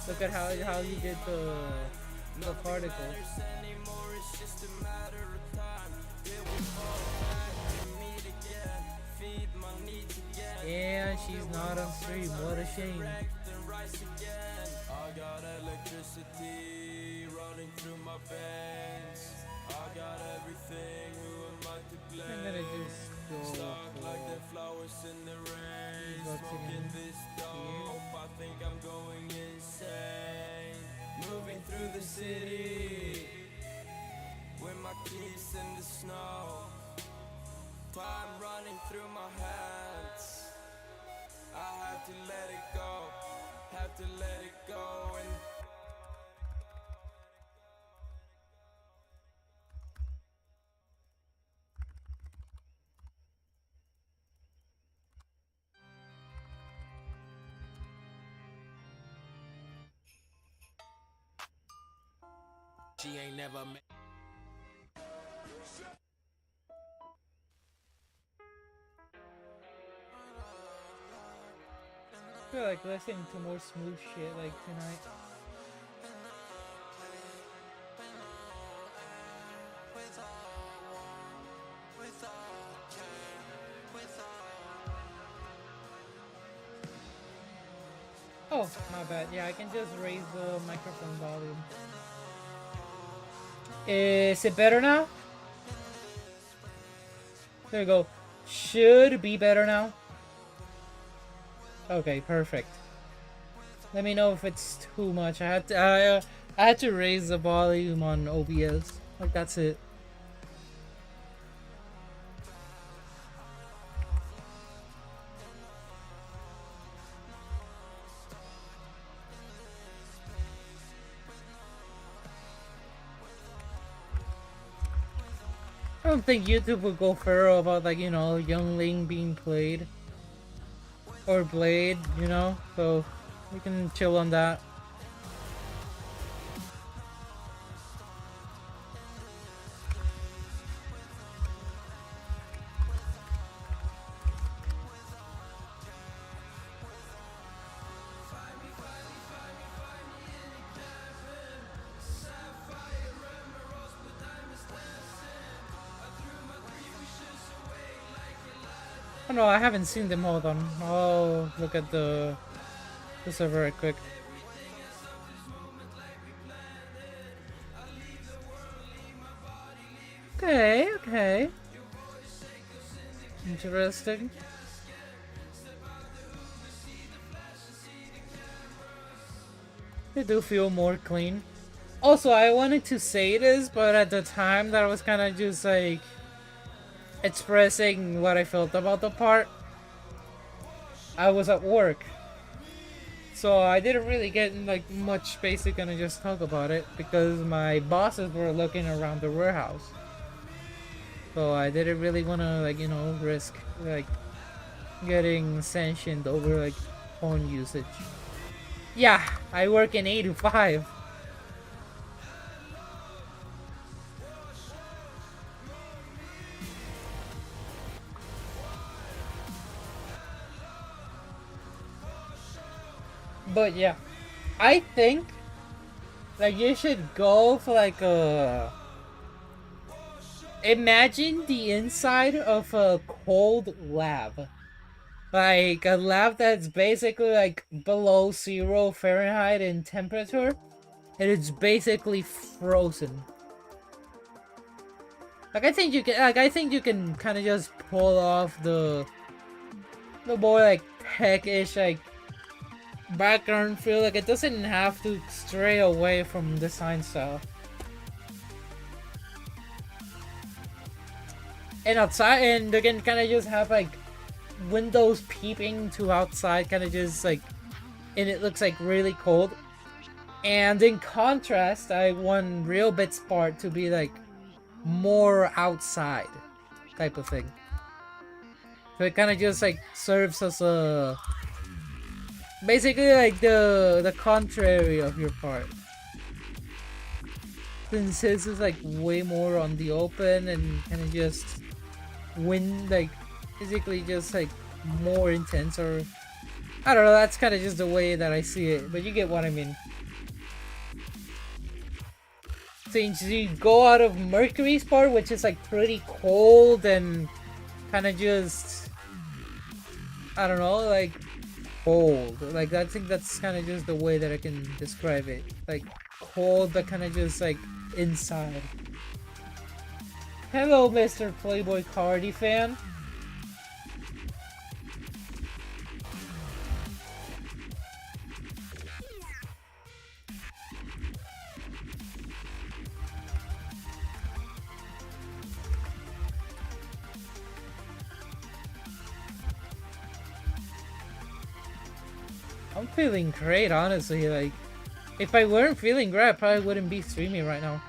look at how you did the particles. Yeah, she's not on stream. What a shame. I got electricity running through my veins. I got everything, who am I to blame? I'm gonna just go Stuck like the for flowers in the rain. what's Smoking in this dope, I think I'm going insane. Moving through the city with my keys in the snow. Time running through my hands. I have to let it go. Have to let it go and she ain't never met. I feel like listening to more smooth shit like tonight. Oh, my bad. Yeah, I can just raise the microphone volume. Is it better now? There you go. Should be better now. Okay, perfect. Let me know if it's too much. I had to raise the volume on OBS. Like, that's it. I don't think YouTube would go feral about, like, you know, Young Ling being played. Or Blade, you know? So, we can chill on that. Oh no, I haven't seen them. Hold on. I'll look at the server right quick. Okay, okay. Interesting. They do feel more clean. Also, I wanted to say this, but at the time that I was kind of just like expressing what I felt about the part, I was at work, so I didn't really get like much space to kind of just talk about it because my bosses were looking around the warehouse, so I didn't really want to, like, you know, risk like getting sanctioned over like phone usage. Yeah, I work in 8 to 5. But yeah, I think like you should go for like a imagine the inside of a cold lab. Like a lab that's basically like below 0 Fahrenheit in temperature, and it's basically frozen. I think you can kind of just pull off the more like tech-ish like background feel. Like it doesn't have to stray away from design style. And outside, and they can kind of just have like windows peeping to outside, kind of just like, and it looks like really cold. And in contrast, I want real bits part to be like more outside type of thing. So it kind of just like serves as a basically like the contrary of your part. Since his is like way more on the open and kind of just like physically just like more intense, or I don't know, that's kind of just the way that I see it, but you get what I mean. Since you go out of Mercury's part, which is like pretty cold and kind of just, I don't know, like cold. Like I think that's kind of just the way that I can describe it. Like cold, but kind of just like inside. Hello, Mr. Playboy Cardi fan. I'm feeling great, honestly. Like, if I weren't feeling great, I probably wouldn't be streaming right now.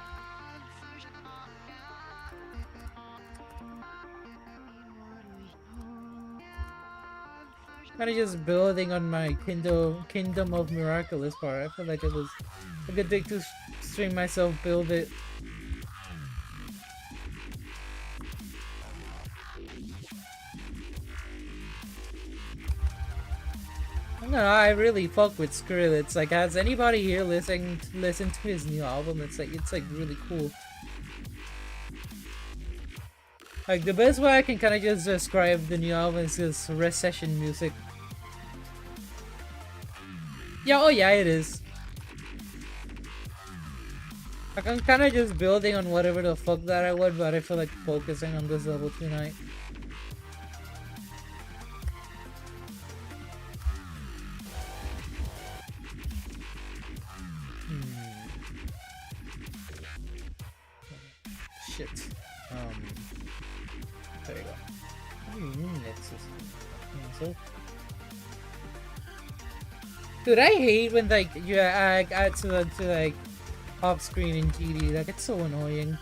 Kind of just building on my Kingdom of Miraculous part. I feel like it was a good thing to stream myself build it. No, I really fuck with Skrillex. Like, has anybody here listen to his new album? It's like really cool. Like the best way I can kind of just describe the new album is just recession music. Yeah, oh yeah, it is. Like I'm kind of just building on whatever the fuck that I would, but I feel like focusing on this level tonight. Shit. There you go. What do you mean it's just... Dude, I hate when like you add to like off screen in GD. Like it's so annoying.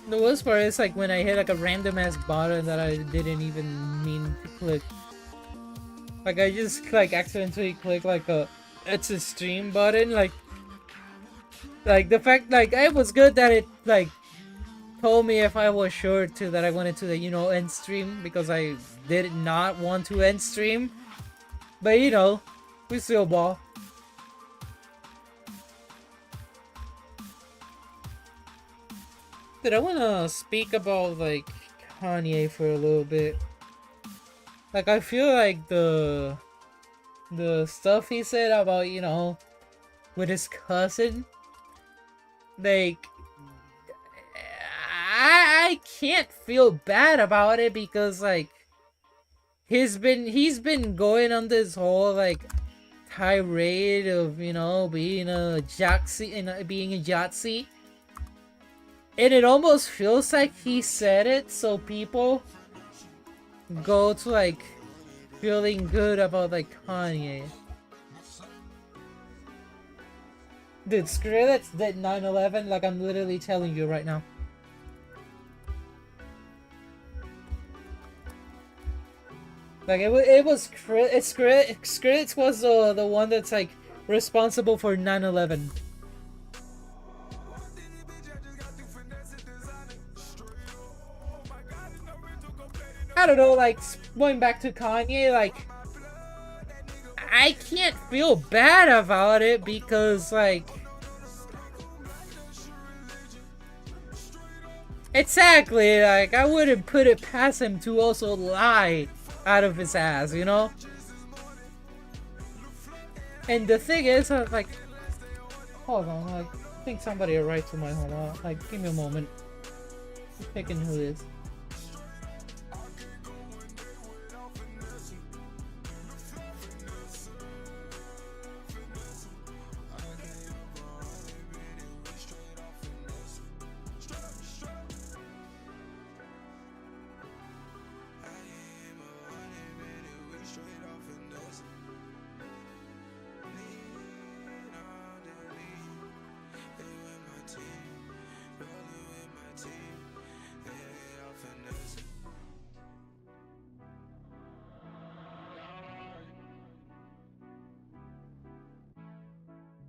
The worst part is like when I hit like a random ass button that I didn't even mean to click. Like I just like accidentally click like a it's a stream button. Like the fact like it was good that it like told me if I was sure to that I wanted to, you know, end stream, because I did not want to end stream. But you know, we still ball. Dude, I wanna speak about like Kanye for a little bit. Like I feel like the stuff he said about, you know, with his cousin, like I can't feel bad about it, because like he's been going on this whole like tirade of, you know, being a Jaxi and being a Yahtzee, and it almost feels like he said it so people go to like feeling good about like Kanye. Dude, Skrillex did 9/11, like I'm literally telling you right now. Like it was Skrillex was the one that's like responsible for 9/11. I don't know, like going back to Kanye, like I can't feel bad about it because, like, exactly, like, I wouldn't put it past him to also lie out of his ass, you know? And the thing is, like, hold on, like, I think somebody arrived to my home. Like, give me a moment. I'm picking who it is.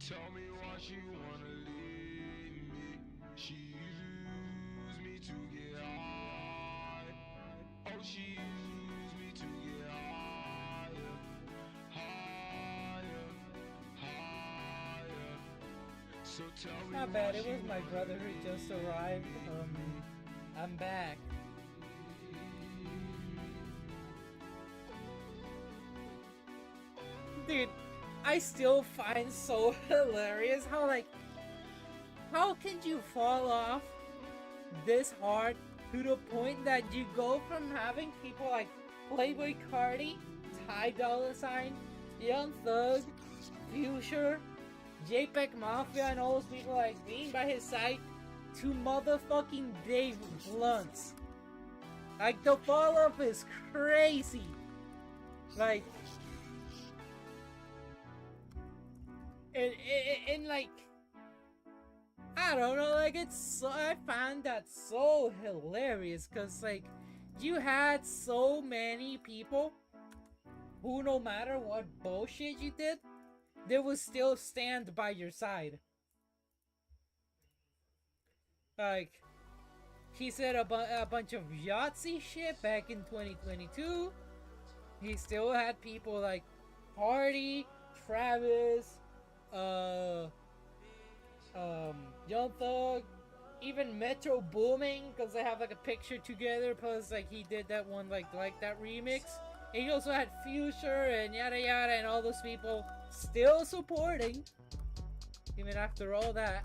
Tell me why she wanna leave me. She used me to get high. Oh, she used me to get higher, higher, higher. So tell me Not bad, it was my brother who just arrived. I'm back. Dude, I still find so hilarious how, like, how can you fall off this hard to the point that you go from having people like Playboy Cardi, Ty Dolla $ign, Young Thug, Future, JPEG Mafia, and all those people like being by his side to motherfucking Dave Blunts. Like, the fall off is crazy. Like, and like, I don't know, like, it's so, I find that so hilarious, cause like, you had so many people who, no matter what bullshit you did, they would still stand by your side. Like, he said a bunch of Yahtzee shit back in 2022. He still had people like Hardy, Travis, Young Thug, even Metro Booming, because they have like a picture together, plus like he did that one like that remix. And he also had Future and yada yada, and all those people still supporting, even after all that.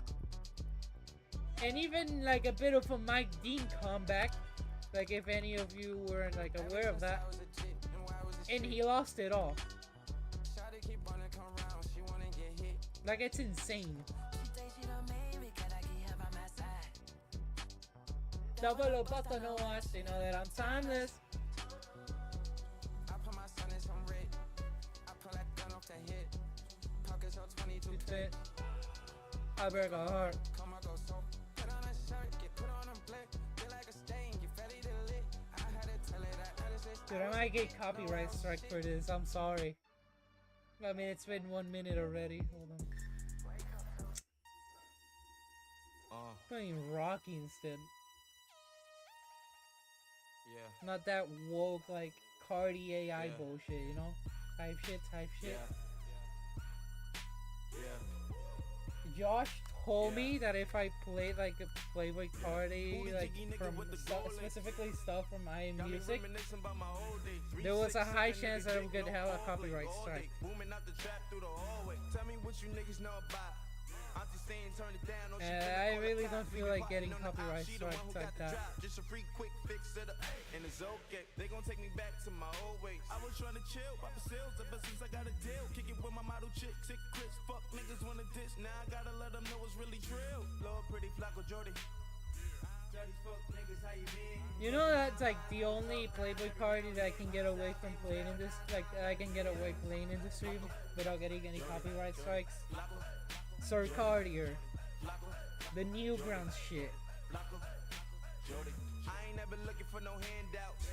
And even like a bit of a Mike Dean comeback, like if any of you weren't like aware of that. And he lost it all. Like, it's insane. Double up, but no watch, they know that I'm timeless. Good fit. I break a heart. Dude, I might get copyright strike for this. I'm sorry. I mean, it's been 1 minute already. Hold on. Playing Rocky instead. Yeah. Not that woke, like, Cardi AI Yeah. bullshit, you know? Type shit. Yeah. Josh told Yeah. me that if I played, like, a Playboy Cardi, like, from specifically stuff from iMusic, there was a high chance that I would have a copyright strike. And I really don't feel like getting copyright strikes like that. Just a free quick fix it up, and it's okay. They gon' take me back to my old ways. I was trying to chill, pop the sales ever since I got a deal. Kick it with my model chick, sick Chris. Fuck niggas wanna diss. Now I gotta let them know it's really drill. Lord, pretty Flacco Jordy. Fuck niggas, how you been? You know that's like the only Playboy Cardi that I can get away from playing in this, like I can get away playing in the stream without getting any copyright strikes. Sir Cartier, the Newgrounds shit. I ain't never looking for no handouts.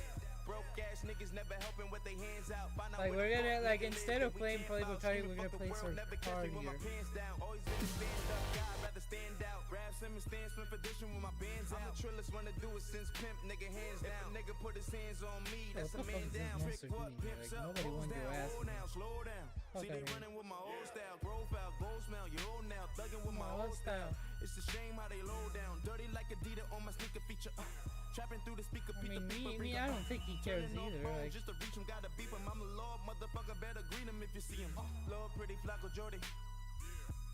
Broke ass niggas never helping with their hands out. Find out Like where we're the gonna fuck like nigga instead live of that we playing can't Playboy vouch. Cardi, Give a we're gonna fuck the play world some never catch me with my cardier. pants down. Always been a stand up guy, rather stand out. Rap Simmons stand spin for dishing with my bands out. I'm the trillest one to do it since pimp, nigga hands down. If a nigga put his hands on me, What that's the a fuck man is this down. monster Trick what, doing? pimps Like up, nobody hoes wants your down, ass. hold down, slow down. See they Okay. running with my old style, profile, gold smell, you old now, thugging with my My old old style. It's a shame how they low down, dirty like Adidas on my sneaker feature. Trapping through the speaker, I mean, me, I don't think he cares either. Like, just to reach him, gotta beep him. I'm the Lord, motherfucker, better greet him if you see him. Lord, pretty Flacco Jordy.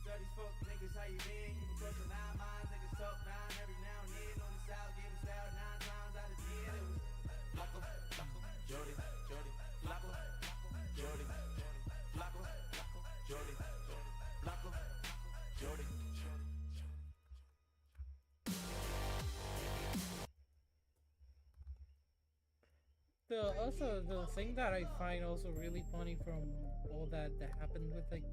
Dirty fuck niggas, how you been? You been crushing 9 minds, niggas talk 9 every now and then. On the south, give him style 9 times out of 10. It was Flacco, Jordy, Flacco, Jordy, Flacco, Jordy, Flacco, Jordy. the thing that I find also really funny from all that happened with like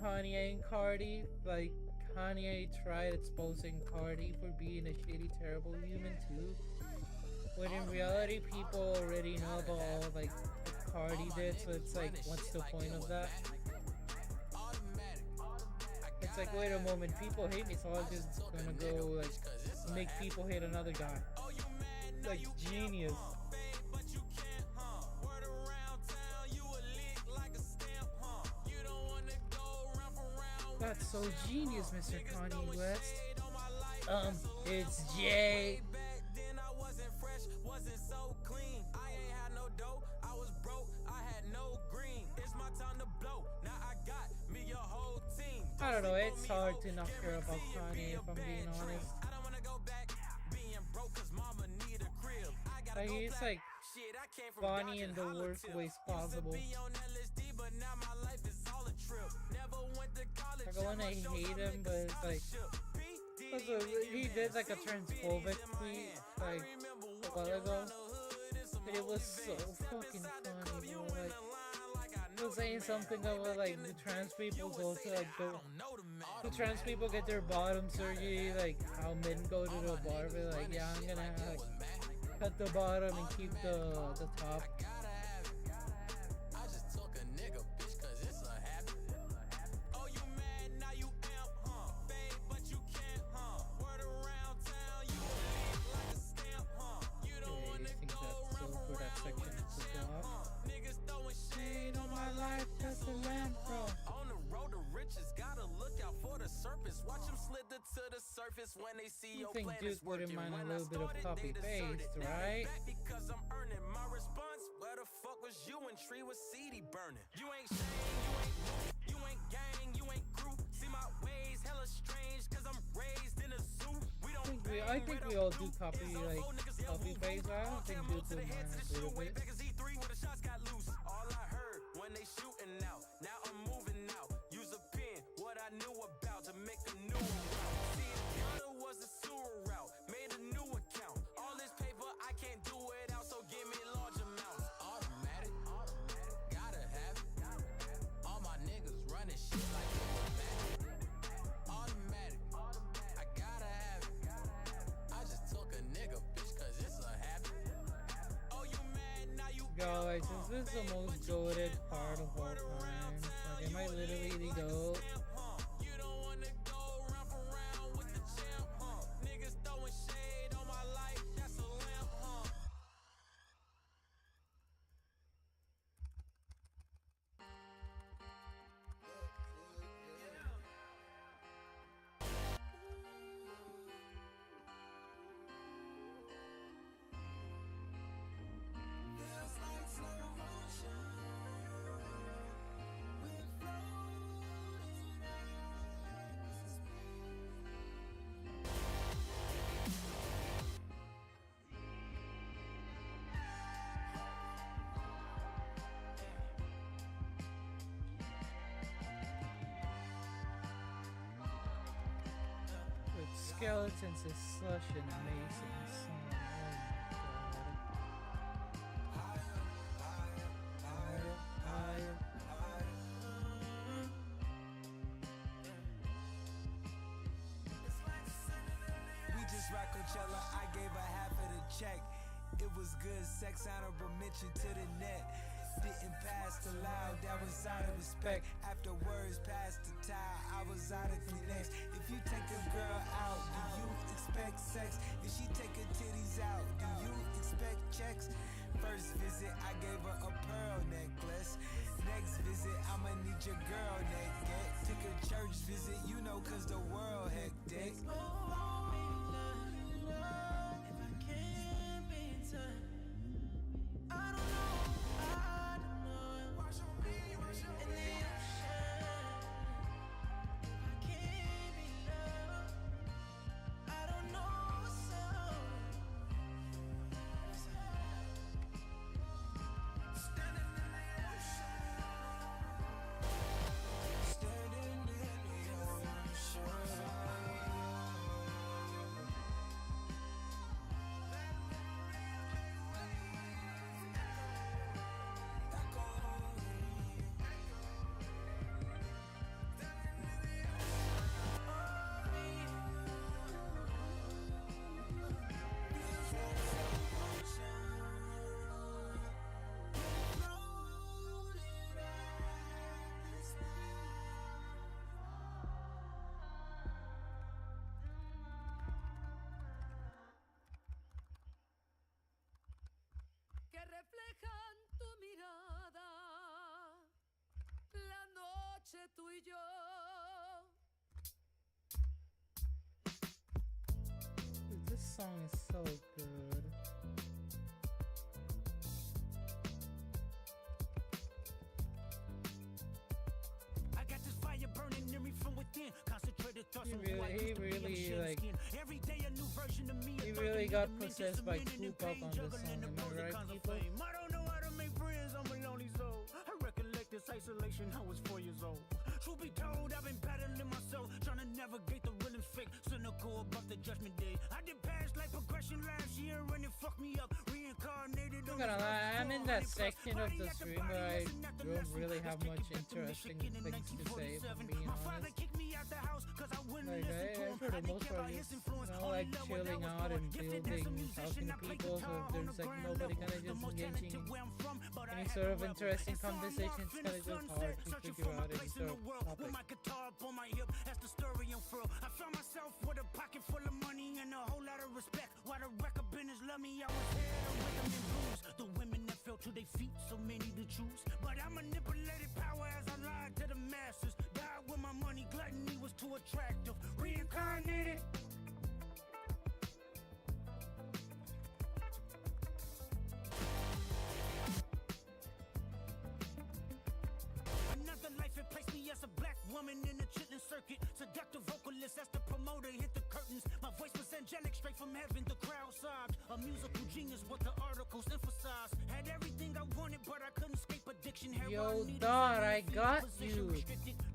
Kanye and Cardi, like Kanye tried exposing Cardi for being a shitty, terrible human too. When in reality, people already know about all like what Cardi did, so it's like, what's the point of that? It's like, wait a moment, people hate me, so I'm just gonna go like make people hate another guy. Like genius. That's so genius, Mr. Kanye West. It's Jay. Then I wasn't fresh, wasn't so clean. I ain't had no dough, I was broke, I had no green. It's my time to blow. Now I got me a whole team. I don't know, it's hard to not care about Kanye if I'm being honest. I don't wanna go back being broke cause mama need a crib. I gotta Like go he's back. like Shit, I came from funny in Dodge the and worst Hollertip. ways possible. Used to be on LSD, but now my life is all a trip. Never went to college. Like I wanna hate him, but it's like also, he did like a transphobic tweet like a while ago, and it was so fucking funny, bro. Like he was saying something about like the trans people go to like the trans people get their bottom surgery, like how men go to the barber. Like, yeah, I'm gonna like cut the bottom and keep the top. I just took a nigga, bitch, cause it's a habit. Oh, you mad, now you amp, huh? Fade, but you can't, huh? Word around town, you a lick like a stamp, huh? You don't Okay, wanna I think go that's around so for that section to go off. Niggas throwing shade On my life, that's the land from. on the road to riches, gotta look out for the serpents. Watch them slither to the surface when they see You your think plan Duke is wouldn't working. mind a When I little bit of started, copy they deserted. paste, Now they right? back because I'm earning my response. Where the fuck was you when tree was seedy burning? You ain't shame, you ain't roof, you ain't gang, you ain't group. See my ways hella strange, cause I'm raised in a zoo. We don't I think we all do copy like copy paste. I don't think Duke would mind a little bit. back as E3 when the shots got loose. All I heard when they shooting out. Now I'm moving out. Use a pen, what I knew about to make a new route. See, if Ghana was a sewer route, made a new account. All this paper, I can't do it out, so give me large amounts. Automatic, gotta have it. All my niggas running shit like automatic. I gotta have it. I just took a nigga, bitch, cause it's a habit. Oh, you mad, now you Guys, since this is the most goated part of all time, like, am I literally the GOAT? You don't wanna go round for round with the champ, huh? Niggas throwing shade on my life, that's a lamp, huh? Feels like slow motion. We're floating as a With skeletons is such an amazing song. Oh my god. Higher, higher. We just rock Coachella, I gave her half of the check. It was good sex, honorable mention to the net. Didn't pass the loud, that was out of respect. After words passed the towel, I was out of Kleenex. If you take a girl out, do you expect sex? If she take her titties out, do you expect checks? First visit, I gave her a pearl necklace. Next visit, I'ma need your girl naked. Took a church visit, you know, cause the world hectic. Que reflejan tu mirada, la noche tú y yo. Dude, this song is so good. I got this fire burning in me from within. Concentrated thoughts on who I He used to be. I'm really, shedding like, skin. Every day a new version of me. he really got possessed by Tupac on this song, am I right, people? I don't know how to make friends, I'm a lonely soul. I recollect this isolation, I was 4 years old. Truth be told, I've been battling myself, trying to navigate the real and fake, cynical about the judgment day. I did past life progression last year and it fucked me up, reincarnated. I'm gonna lie, I'm in that section of the stream where I don't really have much interesting things to say, if I'm being honest. Like, I for the most part just, like chilling out and building, talking to people, so if there's like nobody kind of just engaging in any sort of interesting conversation, it's kind of just hard to figure out any sort of topic. My guitar up on my hip, that's the story unfurl. I found myself with a pocket full of money and a whole lot of respect. While the record business love me, I was here with them in blues. The women that fell to their feet, so many to choose. But I manipulated power as I lied to the masses. Died with my money, gluttony was too attractive. Reincarnated. Another life, it placed me as a black woman in the chitlin circuit. Seductive vocalist, as the promoter hit the curtains. My voice was angelic, straight from heaven, the crowd sobbed. A musical genius, what the articles emphasized. Had everything I wanted, but I couldn't escape addiction. Yo, dog, I got you.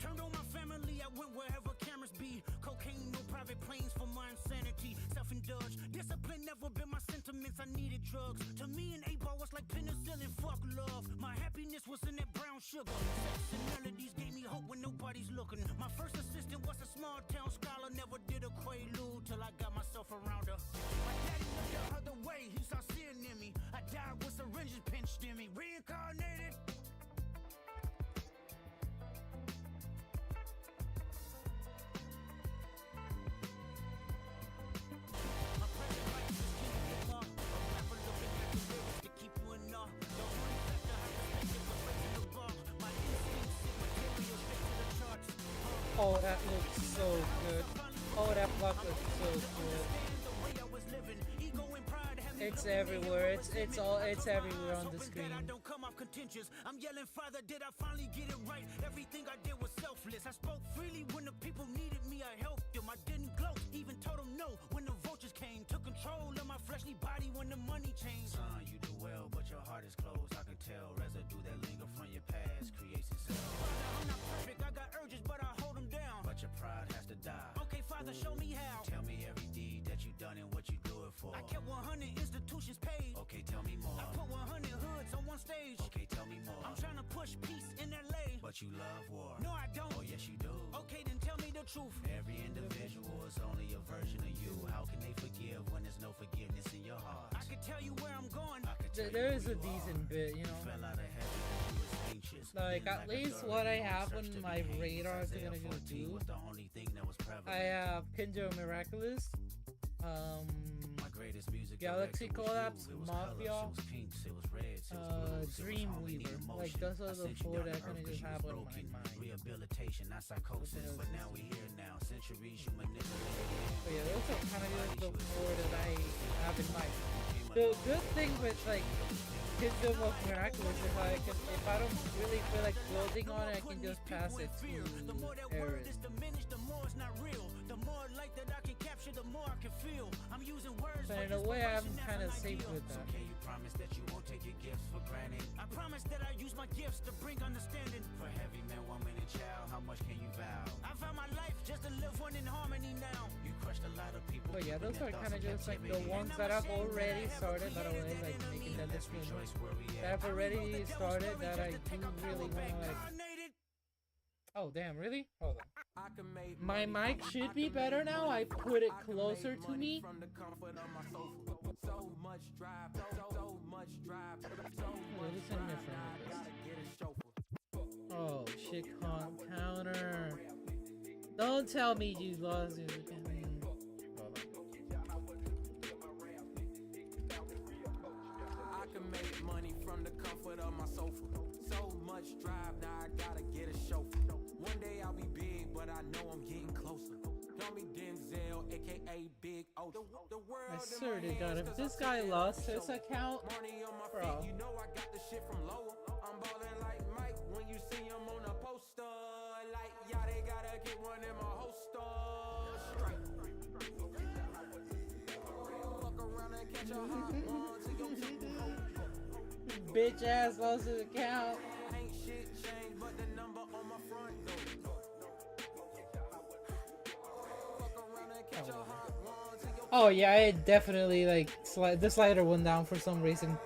Turned on my family, I went wherever cameras be. Cocaine, no private planes for my insanity. Self-indulged, discipline never been my sentiments. I needed drugs. To me, an 8-ball was like penicillin. Fuck love. My happiness was in that brown sugar. Sex and melodies gave me hope when nobody's looking. My first assistant was a small town scholar. Never did a quaalude till I got myself around her. My daddy looked the other way. He saw sin in me. I died with syringes pinched in me. Reincarnated. Oh, that looks so good. Oh, that block looks so good. It's everywhere. It's everywhere on the screen. I don't come off contentious. I'm yelling, Father, did I finally get it right? Everything I did was selfless. I spoke freely when the people needed me. I helped them. I didn't gloat, even told them no when the vultures came. Took control of my fleshly body when the money changed. Son, you do well, but your heart is closed. I can tell residue that linger from your past creates itself. Father, I'm not perfect. I got urges, but I hold them down. But your pride has to die. Okay, Father, show me how. Tell me every deed that you done and what you do it for. I kept 100 institutions paid. Okay, tell me more. I put 100 hoods on one stage. Okay, tell me more. I'm trying to push peace in LA. But you love war. No, I don't. Oh, yes, you do. Okay, then tell me the truth. Every individual is only a version of you. How can they forgive when there's no forgiveness in your heart? I can tell you where I'm going. there is a decent bit, you know. Like at least what I have on my radar to gonna just do. I have Kinder Miraculous, Galaxy Collapse, Mafia, Dreamweaver. Like those are the four that I kind of just have on my mind. Rehabilitation, not psychosis, but now we here now. Centuries you manipulated. But yeah, those are kind of just the four that I have in mind. The good thing with like Kingdom of Miraculous is like if I don't really feel like building on it, I can just pass it to Aaron. So in a way, I'm kind of safe with that. Can you promise that you won't take your gifts for granted? I promise that I use my gifts to bring understanding. For heavy man, woman, and child, how much can you vow? I found my life just to live one in harmony now. You crushed a lot of people. But yeah, those are kind of just like the ones that I've already started, by the way, like making that decision. That I've already started that I do really want to like. Oh damn, really? Hold on. My mic should be better now. I put it closer to me. Oh shit, counter. Don't tell me you lost it again. I can make money from the comfort of my sofa. So much drive, now I gotta get a chauffeur. One day I'll be big, but I know I'm getting closer. Call me Denzel, aka Big O. The world I swear to God, if this guy lost his account, money on my bro. feet, you know I got the shit from lower. I'm ballin' like Mike when you see him on a poster. Like, yeah, they gotta get one in my holster. Straight. Fuck around and catch a hot one to your Bitch ass lost his account. ain't shit changed, but the number on my front door. Fuck around and catch a hot one to your Oh yeah, I definitely like the slider went down for some reason.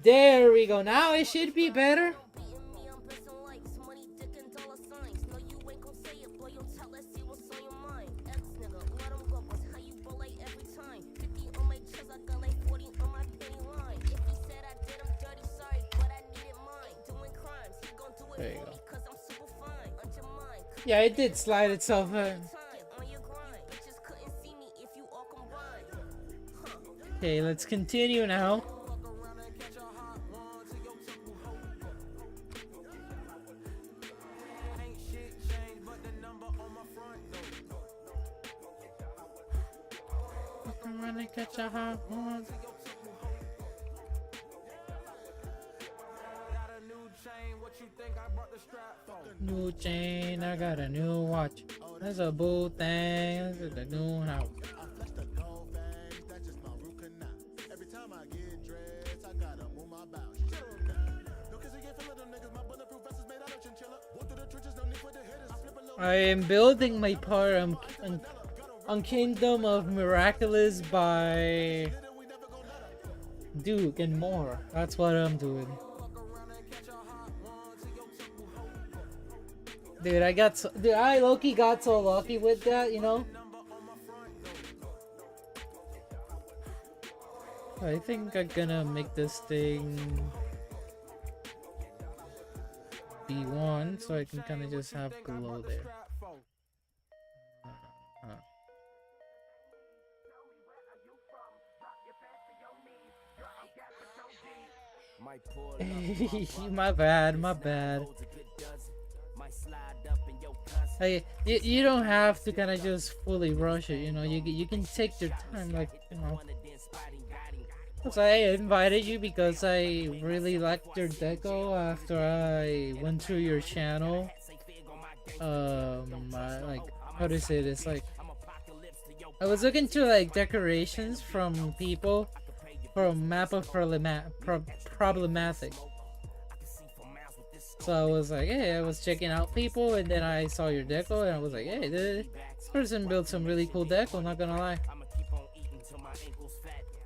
There we go. Now it should be better. There you go. Yeah, it did slide itself in. Okay, let's continue now. I'm gonna catch a hot one. New chain, I got a new watch. That's a boo thing. This is the new house. I am building my part on Kingdom of Miraculous by Duke and more. That's what I'm doing. Dude, I low-key got so lucky with that, you know? I think I'm gonna make this thing B1 so I can kind of just have glow there. My bad. Hey, you don't have to kind of just fully rush it, you know. You can take your time, like, you know. So I invited you because I really liked your deco after I went through your channel. Like, how to say this? Like, I was looking through like decorations from people from Map of Problematic. So I was like, hey, I was checking out people, and then I saw your deco, and I was like, hey, this person built some really cool deco, not gonna lie.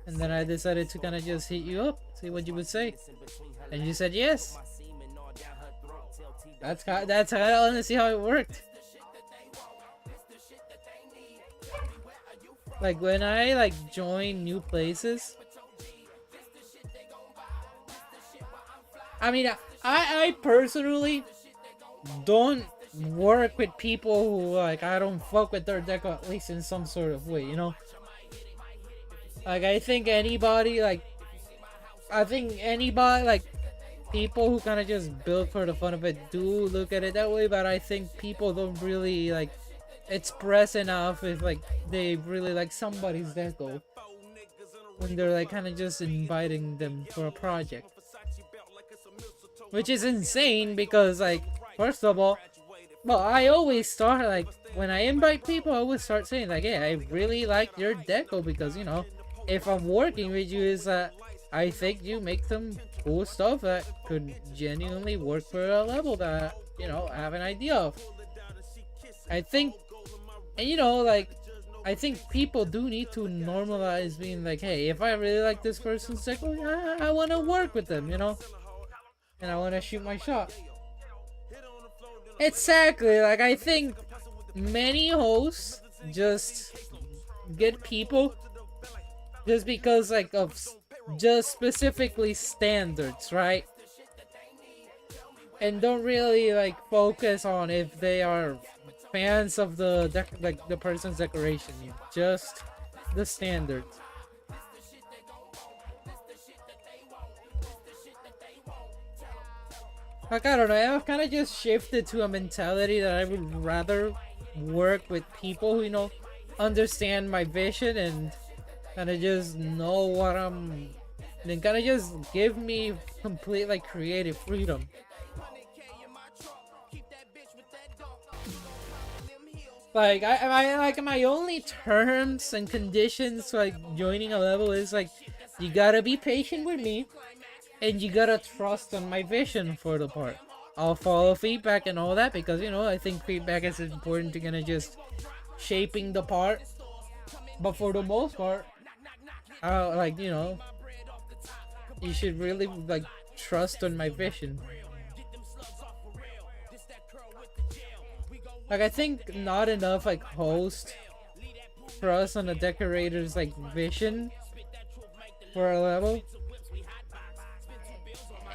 And then I decided to kind of just hit you up, see what you would say, and you said yes. That's how I honestly how it worked. Like when I like join new places, I mean, I personally don't work with people who like I don't fuck with their deck at least in some sort of way, you know. Like I think anybody like people who kind of just build for the fun of it do look at it that way, but I think people don't really like express enough if like they really like somebody's deco when they're like kind of just inviting them for a project, which is insane because like first of all, well, I always start like when I invite people, I always start saying like, hey, I really like your deco because you know if I'm working with you is that I think you make some cool stuff that could genuinely work for a level that you know I have an idea of. I think, and you know, like I think people do need to normalize being like, hey, if I really like this person's deco, I want to work with them, you know, and I want to shoot my shot. Exactly, like I think many hosts just get people just because like of just specifically standards, right? And don't really like focus on if they are fans of the the person's decoration, just the standards. Like I don't know, I've kind of just shifted to a mentality that I would rather work with people who, you know, understand my vision and kind of just know what I'm, then kind of just give me complete like creative freedom. Like I like my only terms and conditions like joining a level is like you gotta be patient with me and you gotta trust on my vision for the part. I'll follow feedback and all that because you know I think feedback is important to kind of just shaping the part. But for the most part, like you know, you should really like trust on my vision. Like I think not enough like host trust on the decorator's like vision for a level.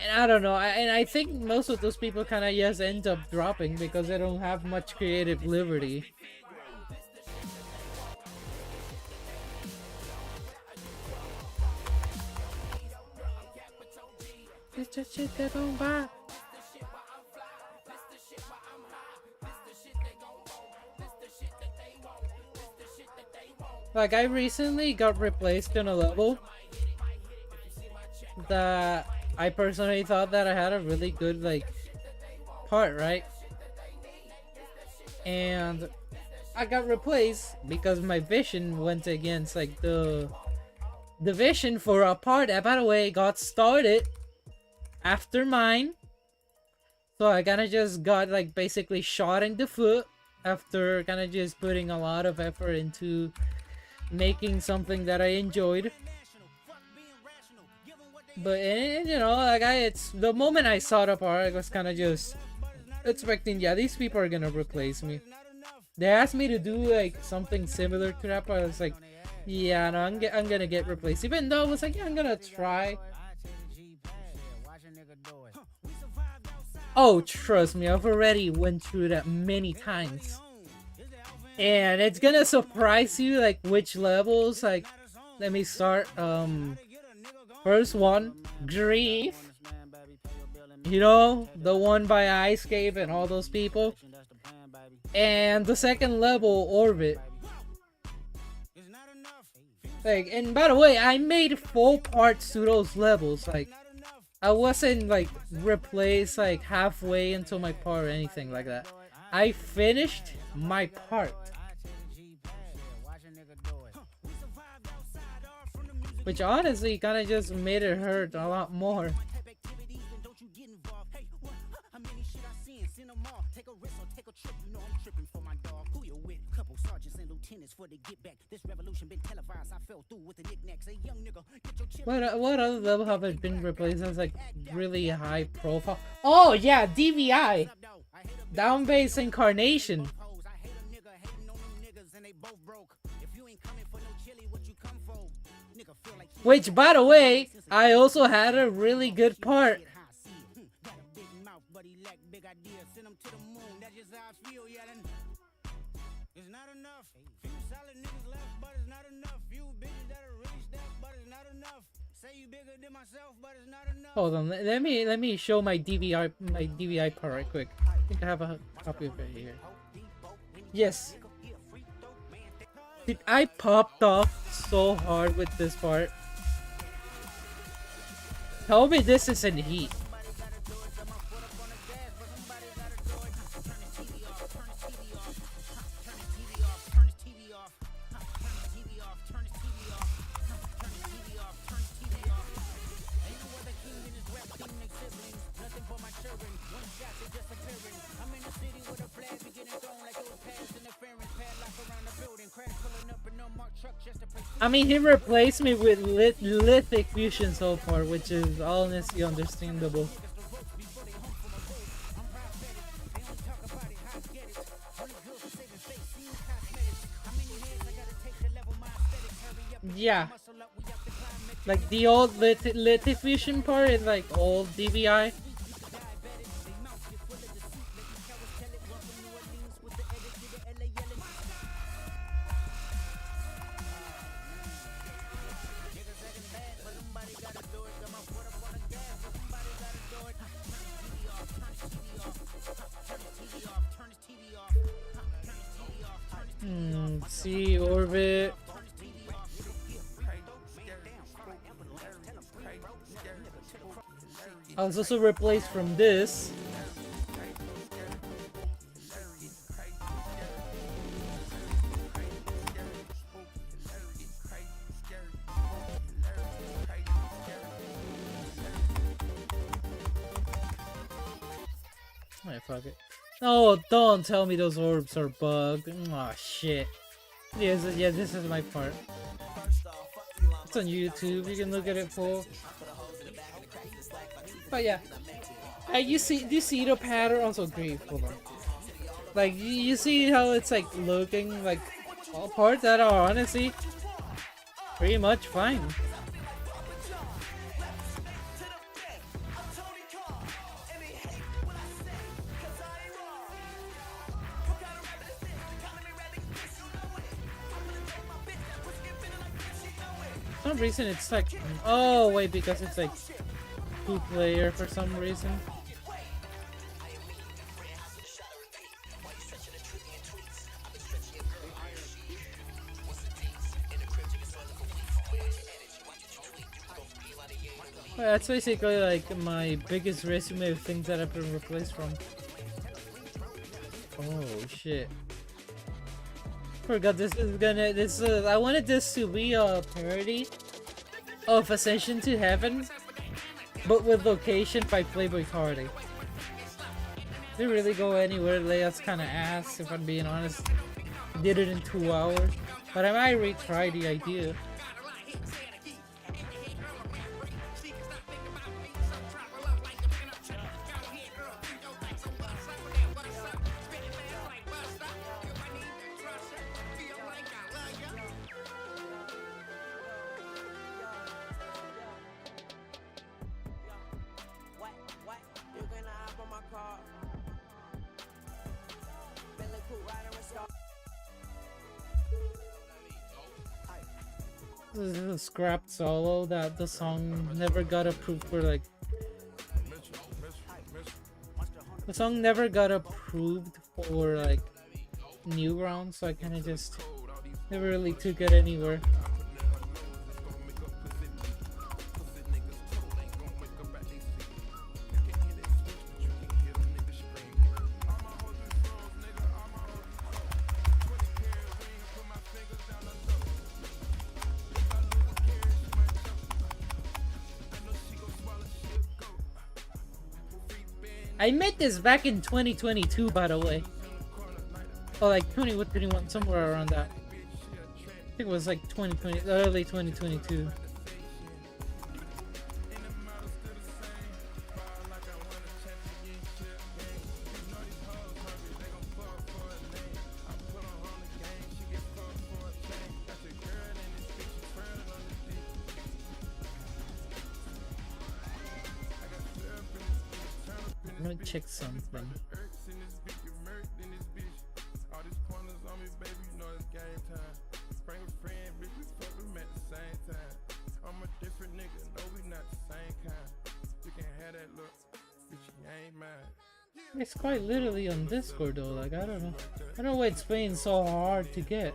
And I don't know, and I think most of those people kind of just end up dropping because they don't have much creative liberty. It's just shit that don't buy. Like I recently got replaced in a level that I personally thought that I had a really good like part, right? And I got replaced because my vision went against like the vision for a part that by the way got started after mine. So I kinda just got like basically shot in the foot after kinda just putting a lot of effort into making something that I enjoyed. But and, you know, like it's the moment I saw the part, I was kind of just expecting, yeah, these people are gonna replace me. They asked me to do like something similar to that, but I was like, yeah, no, I'm gonna get replaced. Even though I was like, yeah, I'm gonna try. Oh, trust me, I've already went through that many times. And it's gonna surprise you like which levels, like let me start first one, Grief. You know, the one by Ice Cave and all those people. And the second level, Orbit. Like, and by the way, I made full parts to those levels. Like, I wasn't like replaced like halfway into my part or anything like that. I finished my part. Which honestly kind of just made it hurt a lot more. What other level have I been replaced as like really high profile? Oh yeah, DVI, Down Bass Incarnation. Which, by the way, I also had a really good part big ideas, send them to the moon. That's just how I feel, yelling. It's not enough. Few solid niggas left, but it's not enough. Few bitches that'll reach that, but it's not enough. Say you bigger than myself, but it's not enough. Hold on, let me show my DVI part right quick. I think I have a copy of it here. Yes. Dude, I popped off so hard with this part. Tell me this isn't heat. I mean, he replaced me with lithic fusion so far, which is honestly understandable. Yeah, like the old lithic fusion part in like old DVI. See orbit. I was also replaced from this. Alright, fuck it. Oh, don't tell me those orbs are bugged. Oh shit. Yes, yeah, this is my part. It's on YouTube. You can look at it full. But yeah, you see, do you see the pattern? Also, grief. Hold on. Like you see how it's like looking like all parts that are honestly pretty much fine. For some reason it's like, oh wait, because it's like 2-player for some reason. Well, that's basically like my biggest resume of things that I've been replaced from. Oh shit. Forgot this is gonna I wanted this to be a parody of Ascension to Heaven, but with Location by Playboy Cardi. Didn't really go anywhere. Layout's kinda ass if I'm being honest. Did it in 2 hours. But I might retry the idea. This is a scrapped solo that the song never got approved for, like the song never got approved for like new rounds, so I kinda just never really took it anywhere. I made this back in 2022, by the way. Oh, like 21, somewhere around that. I think it was like 2020, early 2022. want to check something. Irks in this beat, get murked in this bitch. All these pointers on me, baby, you know it's game time. Bring a friend, bitch, we fuck them at the same time. I'm a different nigga, no, we not the same kind. You can have that look, bitch, you ain't mine. It's quite literally on Discord though. Like I don't know. I don't know why it's playing so hard to get.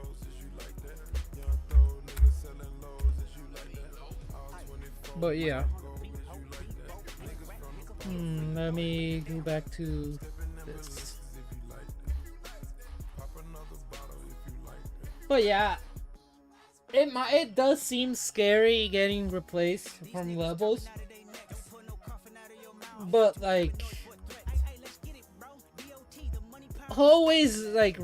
But yeah. Let me go back to this. But yeah, it does seem scary getting replaced from levels. But like, always like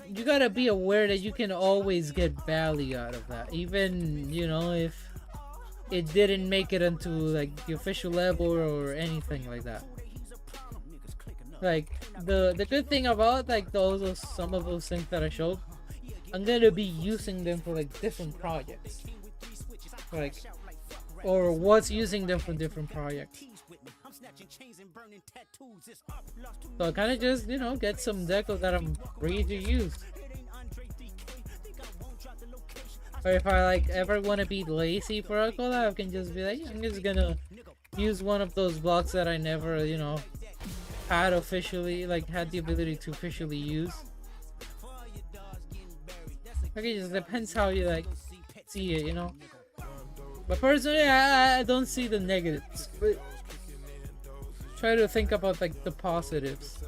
you gotta be aware that you can always get value out of that, even you know if it didn't make it into like the official level or anything like that. Like the good thing about like those some of those things that I showed, I'm gonna be using them for like different projects, like or was using them for different projects. So I kind of just, you know, get some deco that I'm ready to use. Or if I like ever want to be lazy for a collab, I can just be like, I'm just gonna use one of those blocks that I never, you know, had officially, like had the ability to officially use. Okay, it just depends how you like see it, you know. But personally, I don't see the negatives. But try to think about like the positives,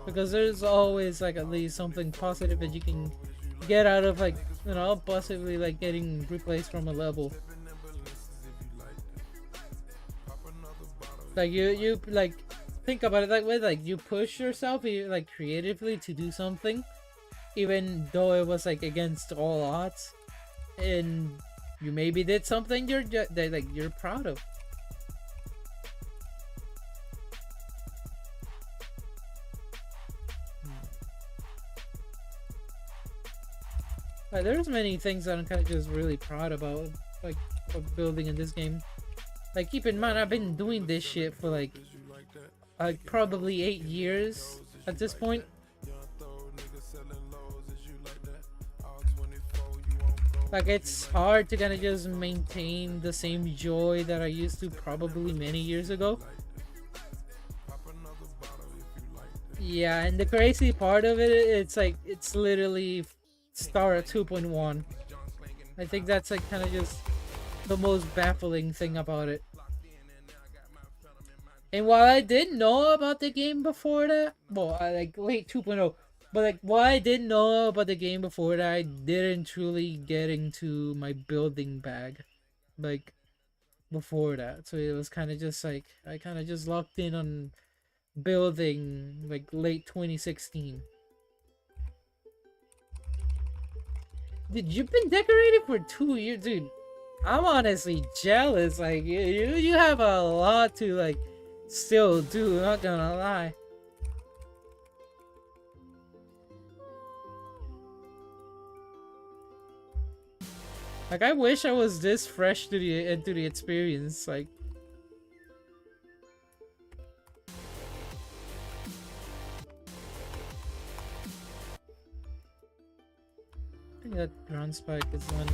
because there's always like at least something positive that you can get out of like, you know, possibly like getting replaced from a level. Like you like think about it that way, like you push yourself like creatively to do something, even though it was like against all odds, and you maybe did something that you're proud of. Like, there's many things that I'm kind of just really proud about, like of building in this game. Like, keep in mind, I've been doing this shit for like probably 8 years at this point. Like, it's hard to kind of just maintain the same joy that I used to probably many years ago. Yeah, and the crazy part of it, it's like, it's literally Star at 2.1. I think that's like kind of just the most baffling thing about it. And while I did know about the game before that, well, I like late 2.0, but like while I did know about the game before that, I didn't truly get into my building bag like before that. So it was kind of just like I kind of just locked in on building like late 2016. Dude, you've been decorating for 2 years, dude. I'm honestly jealous. Like you have a lot to like still do. Not gonna lie. Like I wish I was this fresh to the experience. Like. I think that ground spike is one.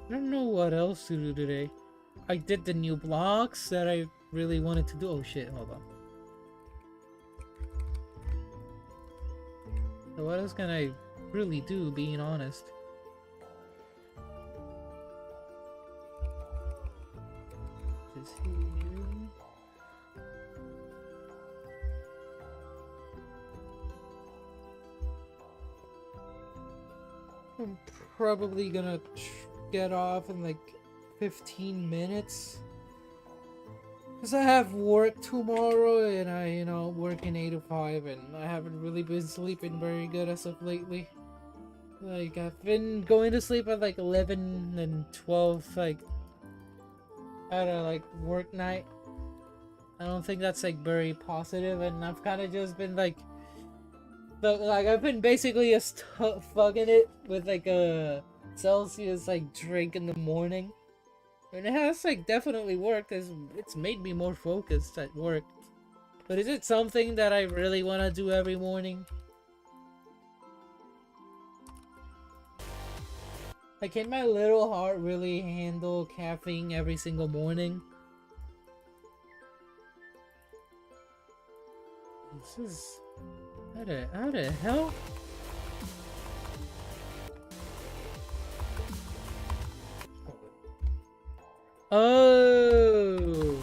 I don't know what else to do today. I did the new blocks that I really wanted to do. Oh shit, hold on. So what else can I really do, being honest? This here. I'm probably gonna get off in like 15 minutes, because I have work tomorrow, and I, you know, work in 8 to 5, and I haven't really been sleeping very good as of lately. Like, I've been going to sleep at like 11 and 12, like, at a like work night. I don't think that's like very positive, and I've kind of just been like But like I've been basically just fucking it with like a Celsius like drink in the morning, and it has like definitely worked. It's made me more focused at work. But is it something that I really want to do every morning? Like, can my little heart really handle caffeine every single morning? This is... How the hell? Oh!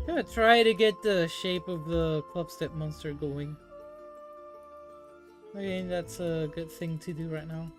I'm gonna try to get the shape of the Club Step monster going. I mean, that's a good thing to do right now.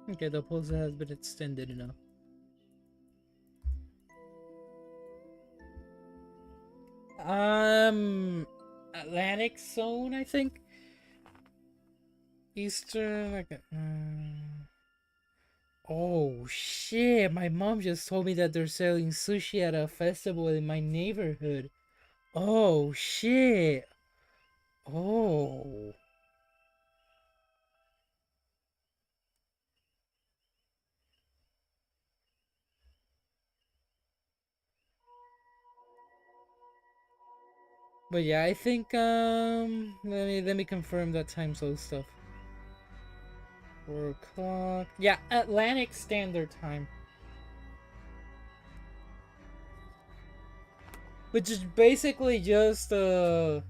Okay, the pose has been extended enough. Atlantic zone, I think. Eastern, like. Oh shit! My mom just told me that they're selling sushi at a festival in my neighborhood. Oh shit! Oh. But yeah, I think let me confirm that time zone stuff. 4 o'clock. Yeah, Atlantic Standard Time. Which is basically just a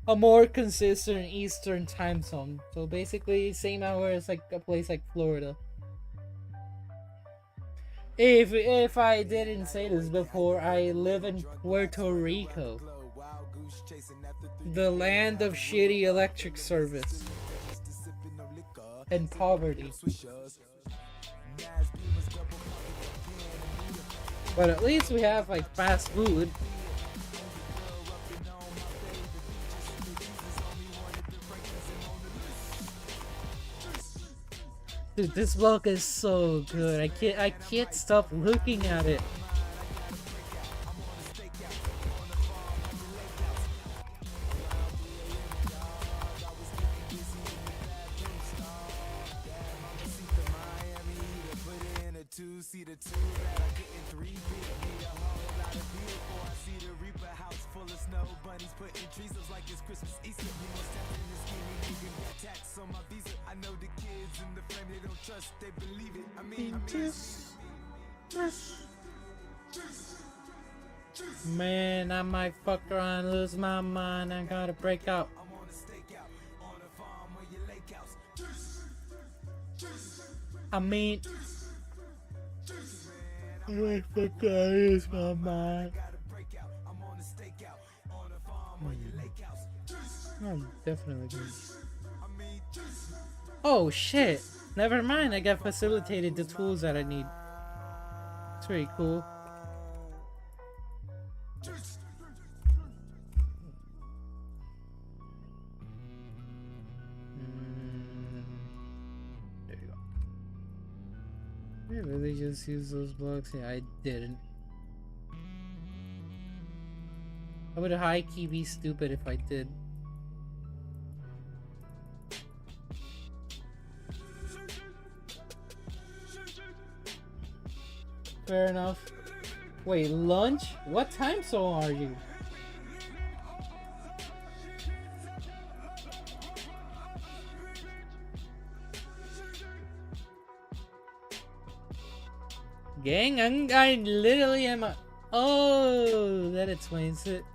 more consistent Eastern time zone. So basically same hour as like a place like Florida. If I didn't say this before, I live in Puerto Rico. The land of shitty electric service and poverty. But at least we have like fast food. Dude, this block is so good. I can't stop looking at it. Man, I might fuck around and lose my mind. I gotta break out. I mean, I might fuck around and lose my mind. I'm definitely gonna. Oh shit! Never mind, I got facilitated the tools that I need. It's pretty cool. There you go. Did I really just use those blocks? Yeah, I didn't. I would high key be stupid if I did. Fair enough. Wait, lunch? What time zone are you? Gang, I literally am a... Oh, that explains it.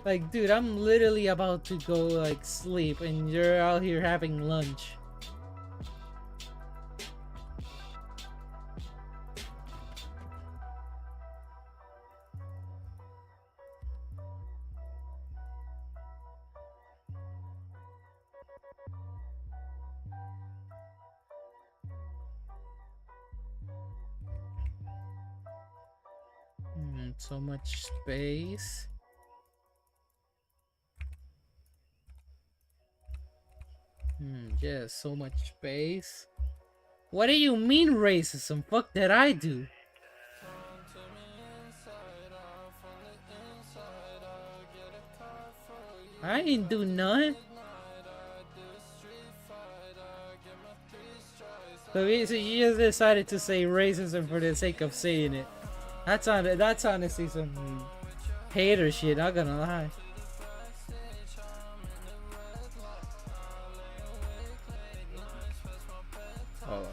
Like, dude, I'm literally about to go, like, sleep, and you're out here having lunch. So much space. Yeah, so much space. What do you mean racism? Fuck did I do? I ain't do none. So you just decided to say racism for the sake of saying it. That's honestly some hater shit, not gonna lie. Oh.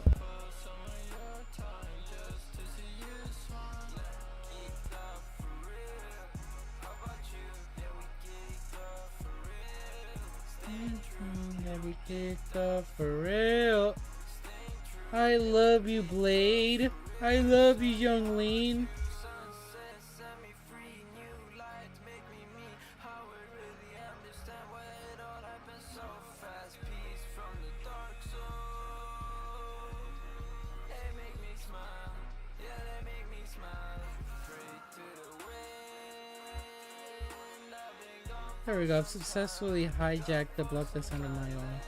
Every kicked off for real. I love you, Blade. I love you, Young Lean. There we go. I've successfully hijacked the block that's under my own.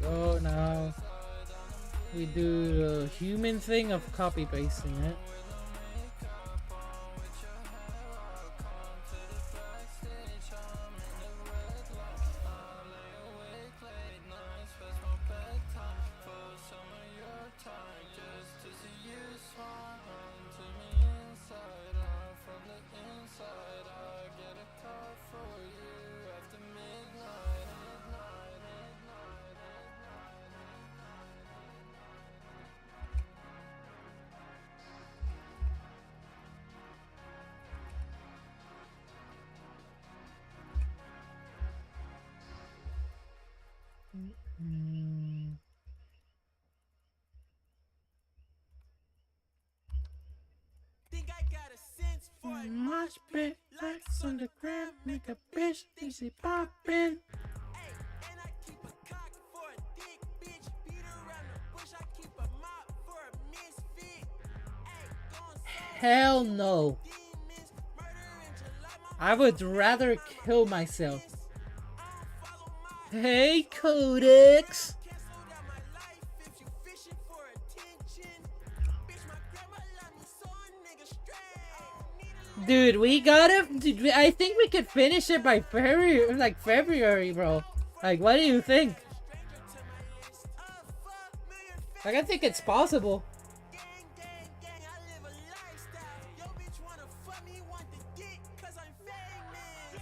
Oh, now we do the human thing of copy pasting it. Think I got a sense for it. Mosh pit, lights on the ground, make a bitch think she poppin'. Ay, and I keep a cock for a dick, bitch. Beat around the bush, I keep a mop for a misfit. Ay, going so Hell no. demons, murder in July, my I would rather kill myself. follow my Hey, Codex. canceled out my life if you fishing for attention. Bitch, my grandma love me, so a nigga straight. I don't need a Dude, we gotta. Dude, I think we could finish it by February, bro. Like, what do you think? Like, I think it's possible. gang, I live a lifestyle. Yo, bitch wanna fuck me, want the dick, cause I'm famous.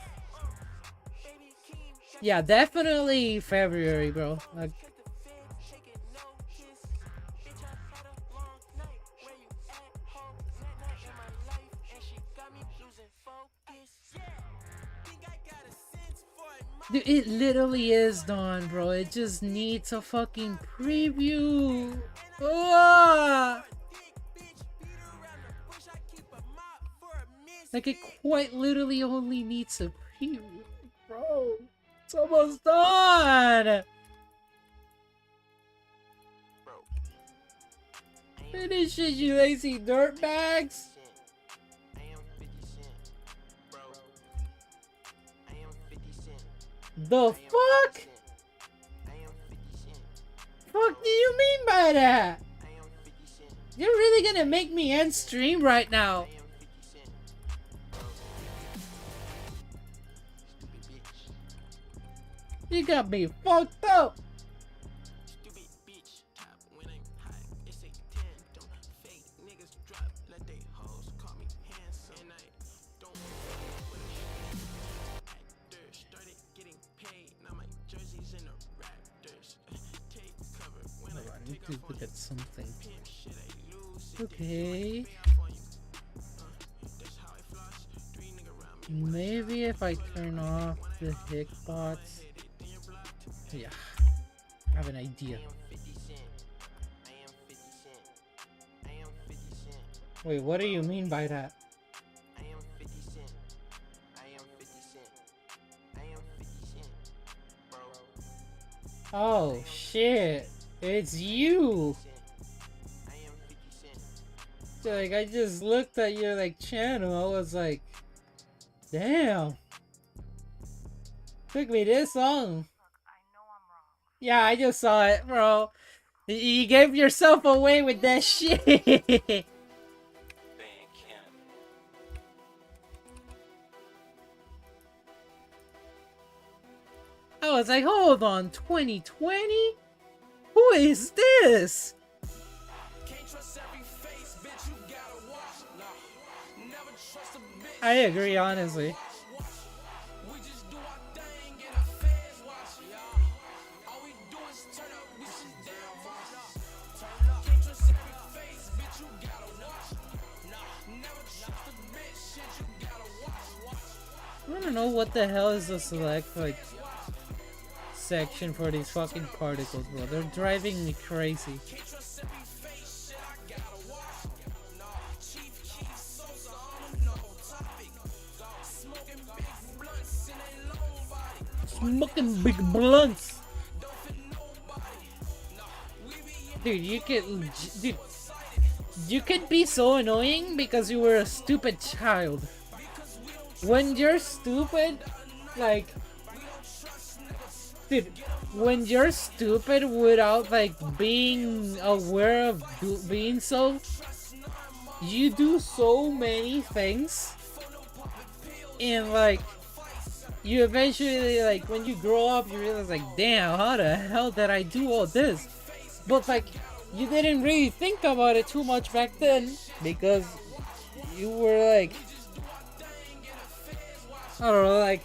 Baby King, got Yeah, definitely February, bro. Like, check the fed, shaking no kiss. Bitch, I had a long night. Where you at, home? That night in my life, and she got me losing focus. Yeah, think I got a sense for it. My dude, it literally is Dawn, bro. It just needs a fucking preview. Ah! dick, bitch, beat around the bush. I keep a mop for a miss. Like, it quite literally only needs a preview, bro. It's almost done. Finish it, you lazy dirtbags. I am 50 Cent, bro. I am 50 Cent. The fuck? I am 50 Cent. Fuck do you mean by that? I am 50 Cent. You're really gonna make me end stream right now. I am 50 Cent. Stupid bitch. You got me fucked up. Stupid bitch. Top when I'm hot. It's a 10. Don't fake niggas drop. Let they hoes call me handsome. And I don't want with a actor. Started getting paid. Now my jersey's in the Raptors. Take cover when Hold I on, I need take to off on look at something. pimp shit. I lose it. Okay. For you. That's how I floss. 3 nigga around me. Maybe if I turn off the hick bots. Yeah. I have an idea. I am 50 Cent. I am 50 Cent. I am 50 Cent. Wait, what do you mean by that? I am 50 Cent. I am 50 Cent. I am 50 Cent. Oh shit, it's you. Like, I just looked at your like channel, I was like, damn. Took me this long. Yeah, I just saw it, bro. You gave yourself away with that shit. I was like, hold on, 2020? Who is this? I agree, honestly. I don't know what the hell is the select, like, section for these fucking particles, bro. They're driving me crazy. Smoking big blunts. Dude, dude, you could be so annoying because you were a stupid child. When you're stupid, like, dude, when you're stupid without like being aware of being so, you do so many things, and like, you eventually, like, when you grow up, you realize like, damn, how the hell did I do all this? But like, you didn't really think about it too much back then because you were like, I don't know, like,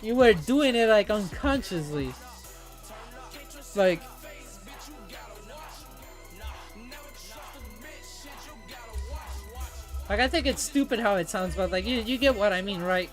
you were doing it like unconsciously. Like, I think it's stupid how it sounds, but like, you get what I mean, right?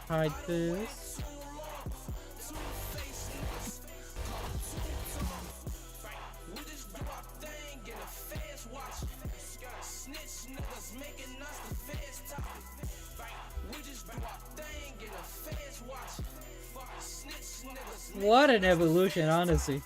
Hide this. What an evolution, honestly.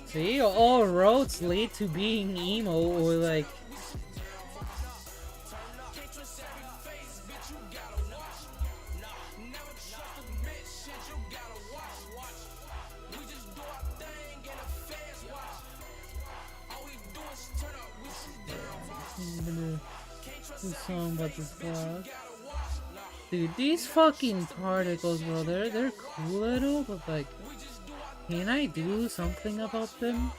See, all roads lead to being emo or like... This song about this vlog. Dude, these fucking particles, bro, they're cool and all, but like, can I do something about them?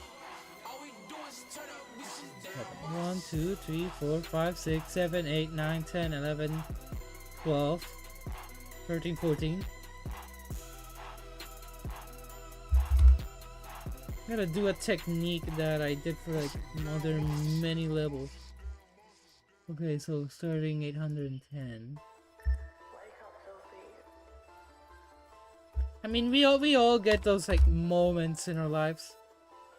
1, 2, 3, 4, 5, 6, 7, 8, 9, 10, 11, 12, 13, 14. I gotta do a technique that I did for like other many levels. Okay, so starting 810. I mean, we all get those like moments in our lives.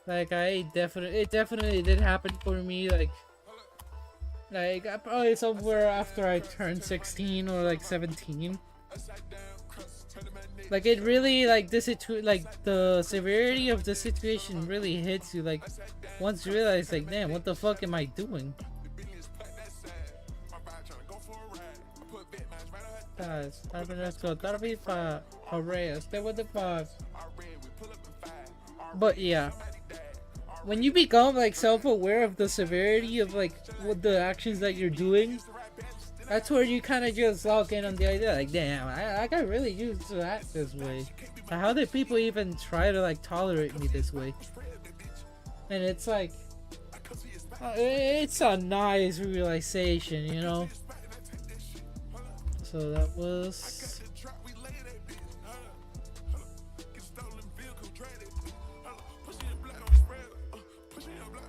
Like, it definitely did happen for me. Like probably somewhere after I turned 16 or like 17. Like, it really, like, the severity of the situation really hits you. Like, once you realize, like, damn, what the fuck am I doing? Guys, let's go. That'll be for Reyes. Stay with the 5. But yeah, when you become like self-aware of the severity of like what the actions that you're doing, that's where you kind of just lock in on the idea, like, damn, I got really used to act this way. How did people even try to like tolerate me this way? And it's like, it's a nice realization, you know. So that was.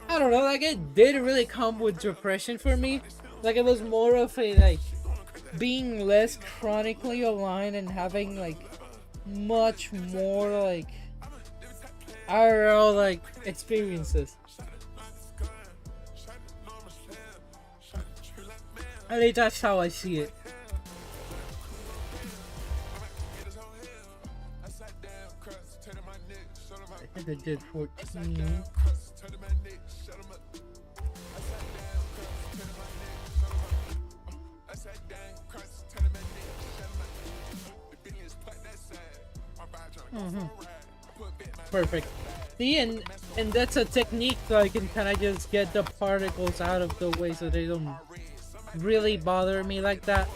I don't know, like it didn't really come with depression for me. Like it was more of a like being less chronically aligned and having like much more like I don't know like experiences. I think that's how I see it. I think I did 14. Perfect. See, and that's a technique so I can kind of just get the particles out of the way so they don't really bother me like that.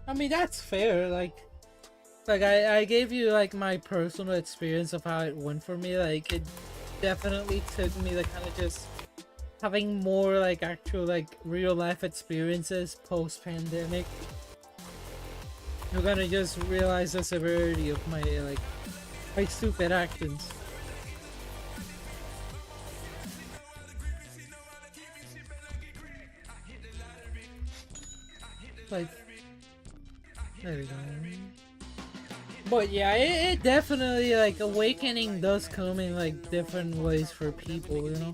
I mean, that's fair. Like I gave you like my personal experience of how it went for me. Like it definitely took me like kind of just having more like actual like real life experiences post pandemic. You're gonna just realize the severity of my like my stupid actions. Like there we go. But yeah, it definitely like awakening does come in like different ways for people, you know.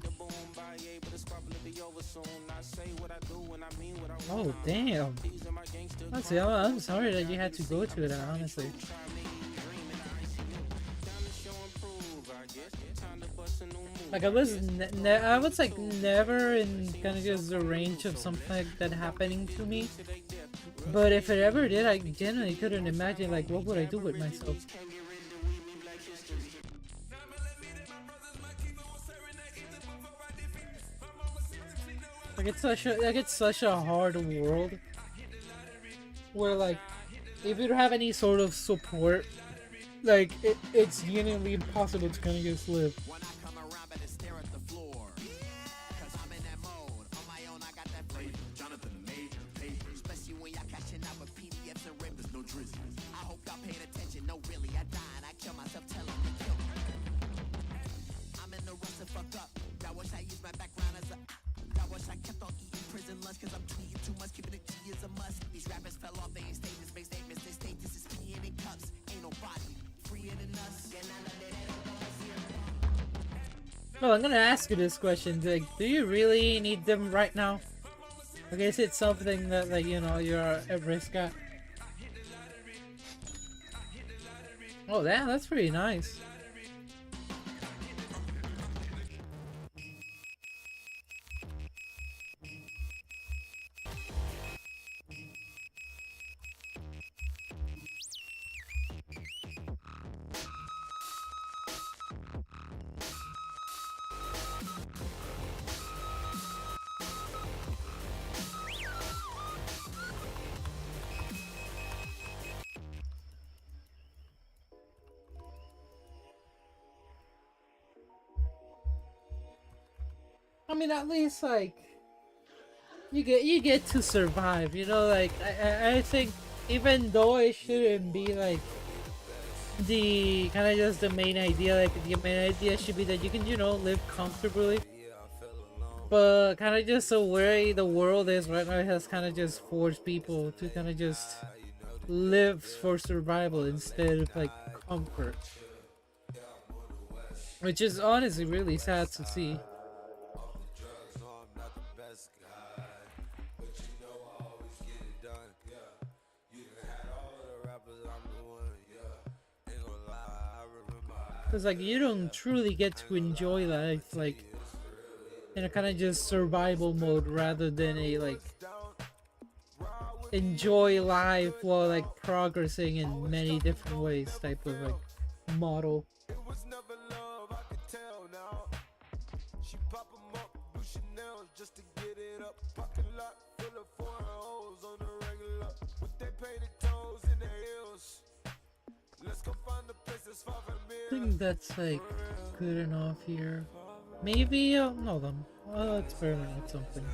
Oh damn! Let's see. I'm sorry that you had to go through that. Honestly. Like I was like never in kind of just the range of something like that happening to me. But if it ever did, I genuinely couldn't imagine like what would I do with myself. Like it's such a hard world where like if you don't have any sort of support, like it's genuinely impossible to kind of just live. Well, I'm gonna ask you this question, like, do you really need them right now? I guess it's something that, like, you know, you're at risk at. Oh, damn, that's pretty nice. I mean, at least like you get to survive. You know, like I think even though it shouldn't be like the kind of just the main idea, like the main idea should be that you can live comfortably. But kind of just the way the world is right now has kind of just forced people to kind of just live for survival instead of like comfort, which is honestly really sad to see. Cause like you don't truly get to enjoy life like in a kind of just survival mode rather than a like enjoy life while like progressing in many different ways type of like model. It was never love, I could tell now. She pop 'em up, do Chanel just to get it up. Parking lot full of foreign hoes on the regular. With they painted toes in the heels. Let's go think that's like good enough here. Maybe hold on. I'll experiment with something.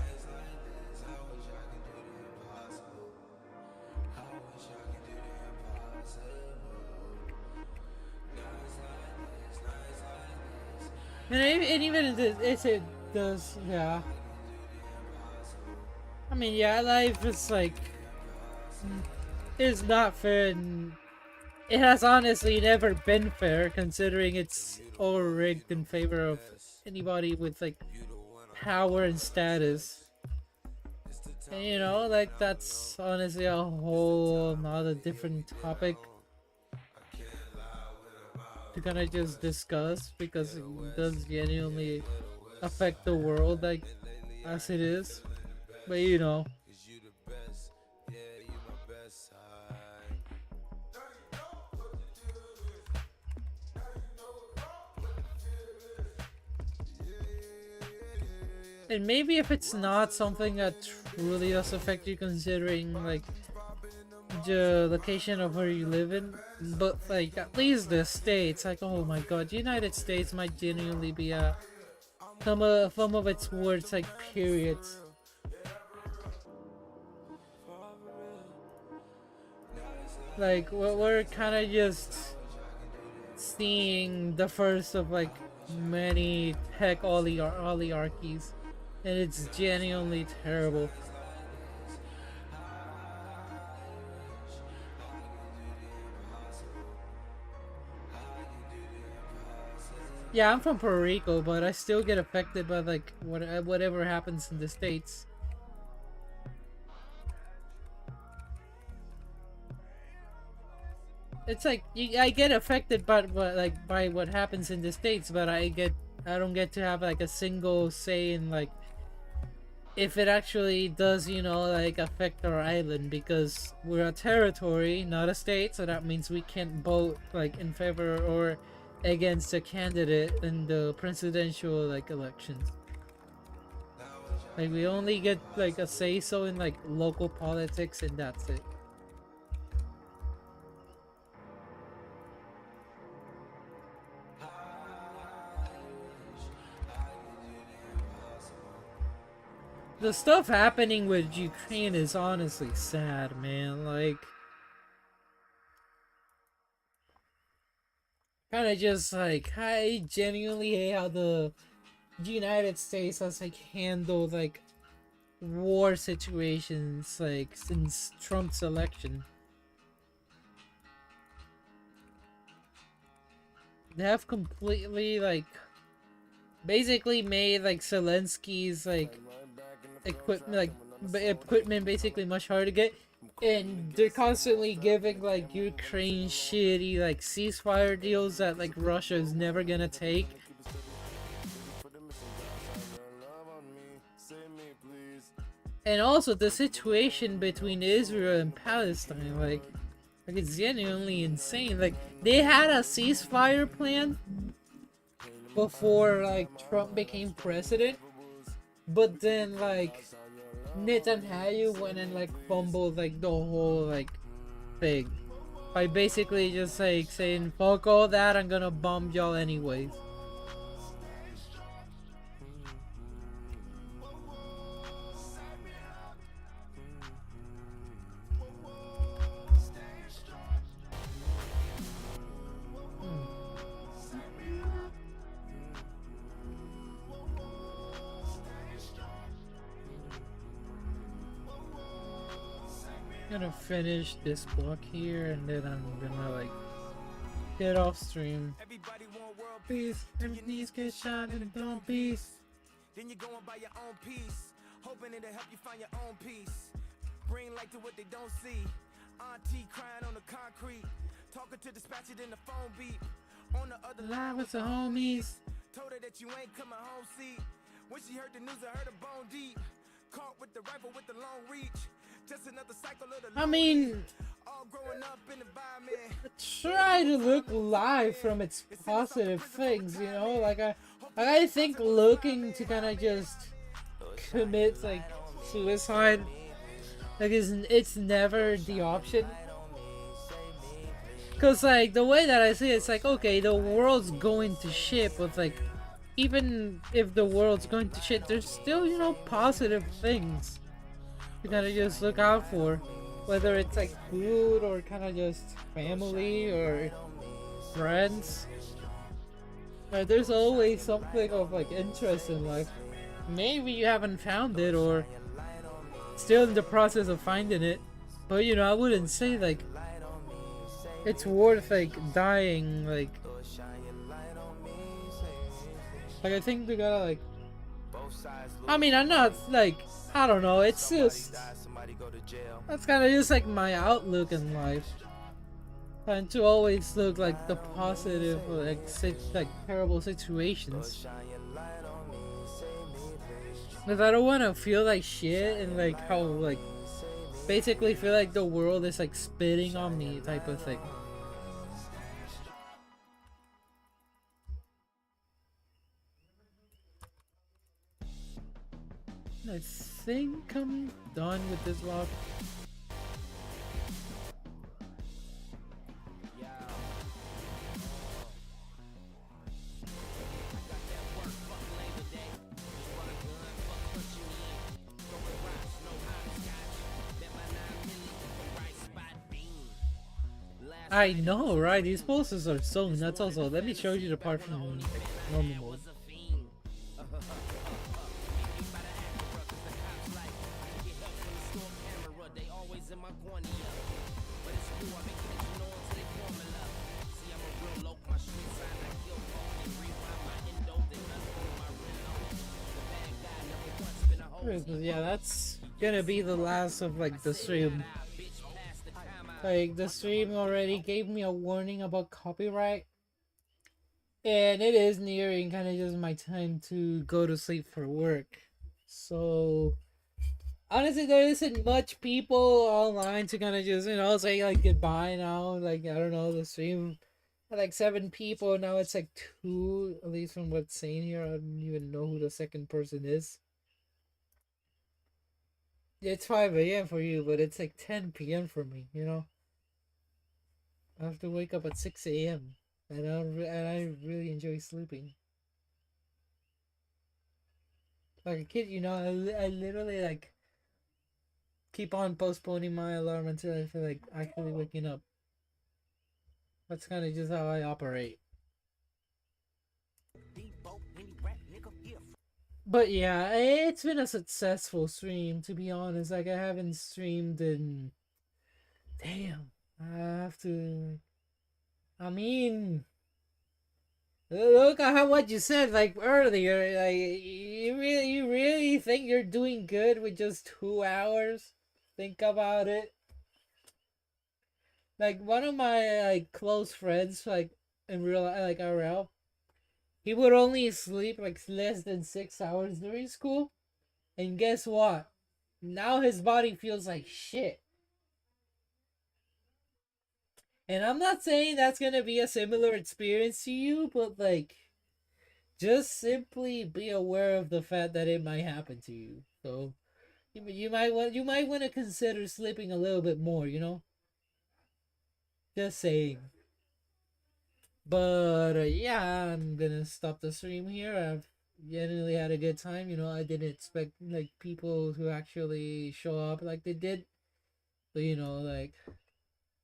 And even if it does, yeah. I mean, yeah, life is like is not fair, and it has honestly never been fair, considering it's all rigged in favor of anybody with like power and status. And you know, like that's honestly a whole nother different topic to kind of just discuss, because it does genuinely affect the world like as it is. But you know. And maybe if it's not something that truly does affect you, considering like the location of where you live in, but like at least the states, like oh my god, United States might genuinely be a some of its words like periods. Like we're kind of just seeing the first of like many tech oligarchies, and it's genuinely terrible. Yeah, I'm from Puerto Rico, but I still get affected by like whatever happens in the States. It's like I get affected by what happens in the States, but I don't get to have like a single say in like if it actually does, you know, like affect our island, because we're a territory, not a state, so that means we can't vote like in favor or against a candidate in the presidential like elections. Like we only get like a say so in like local politics, and that's it. The stuff happening with Ukraine is honestly sad, man. Like, kind of just like, I genuinely hate how the United States has like handled like war situations like since Trump's election. They have completely like basically made like Zelensky's like equipment basically much harder to get, and they're constantly giving like Ukraine shitty like ceasefire deals that like Russia is never gonna take. And also the situation between Israel and Palestine, like it's genuinely insane. Like they had a ceasefire plan before like Trump became president, but then like Netanyahu went and like fumbled like the whole like thing by basically just like saying fuck all that, I'm gonna bomb y'all anyways. Gonna finish this block here, and then I'm gonna like get off stream. Everybody want world Peace, everything's get shot in the dumb peace. Then you go and buy your own piece, hoping it'll help you find your own peace. Bring light to what they don't see. Auntie crying on the concrete, talking to dispatch it in the phone beep. On the other Line with the homies. told her that you ain't coming home, see. When she heard the news, I heard a bone deep. Caught with the rifle with the long reach. Just another cycle of the I mean, all growing up in the environment. try to look live from its positive things, you know? Like I think looking to kind of just commit like suicide, like it's never the option. Cause like the way that I see it, it's like, okay, the world's going to shit, but like even if the world's going to shit, there's still, you know, positive things you gotta just look out for. Whether it's like food or kind of just family or friends. There's always something of like interest in life. Maybe you haven't found it or still in the process of finding it. But you know, I wouldn't say like it's worth like dying like I think we gotta like I mean I'm not like I don't know, it's just that's kinda just like my outlook in life. Trying to always look like the positive like terrible situations. Because I don't wanna feel like shit and like how like basically feel like the world is like spitting on me type of thing. I think I'm done with this vlog. I know, right? These posters are so nuts. Also, let me show you the part from normal mode. Yeah, that's gonna be the last of like the stream. Like the stream already gave me a warning about copyright, and it is nearing kind of just my time to go to sleep for work. So honestly, there isn't much people online to kind of just, you know, say like goodbye now. Like I don't know, the stream had like 7 people, now it's like 2, at least from what's saying here. I don't even know who the second person is. It's 5 a.m. for you, but it's like 10 p.m. for me, you know? I have to wake up at 6 a.m. And I really enjoy sleeping. Like a kid, you know, I literally like keep on postponing my alarm until I feel like actually waking up. That's kind of just how I operate. But yeah, it's been a successful stream, to be honest. Like, I haven't streamed in... Damn. I have to... I mean... Look at what you said, like, earlier. Like, you really think you're doing good with just 2 hours? Think about it. Like, one of my, like, close friends, like, in real life, like, IRL, he would only sleep like less than 6 hours during school. And guess what? Now his body feels like shit. And I'm not saying that's gonna be a similar experience to you, but like, just simply be aware of the fact that it might happen to you. So you might want to consider sleeping a little bit more, you know? Just saying. But yeah, I'm gonna stop the stream here. I've genuinely had a good time. You know, I didn't expect like people to actually show up like they did. But you know, like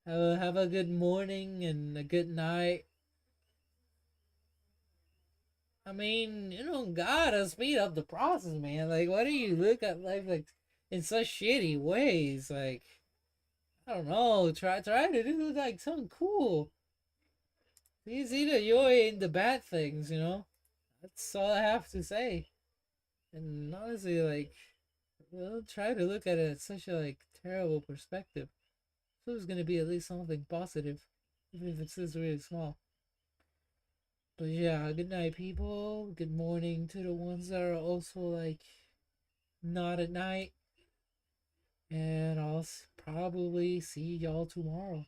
have a good morning and a good night. I mean, you don't gotta speed up the process, man. Like, why do you look at life like in such shitty ways? Like, I don't know. Try to do like something cool. It's either you're in the bad things, you know? That's all I have to say. And honestly, like, well, try to look at it at such a, like, terrible perspective. So there's gonna be at least something positive, even if it's just really small. But yeah, good night, people. Good morning to the ones that are also, like, not at night. And I'll probably see y'all tomorrow.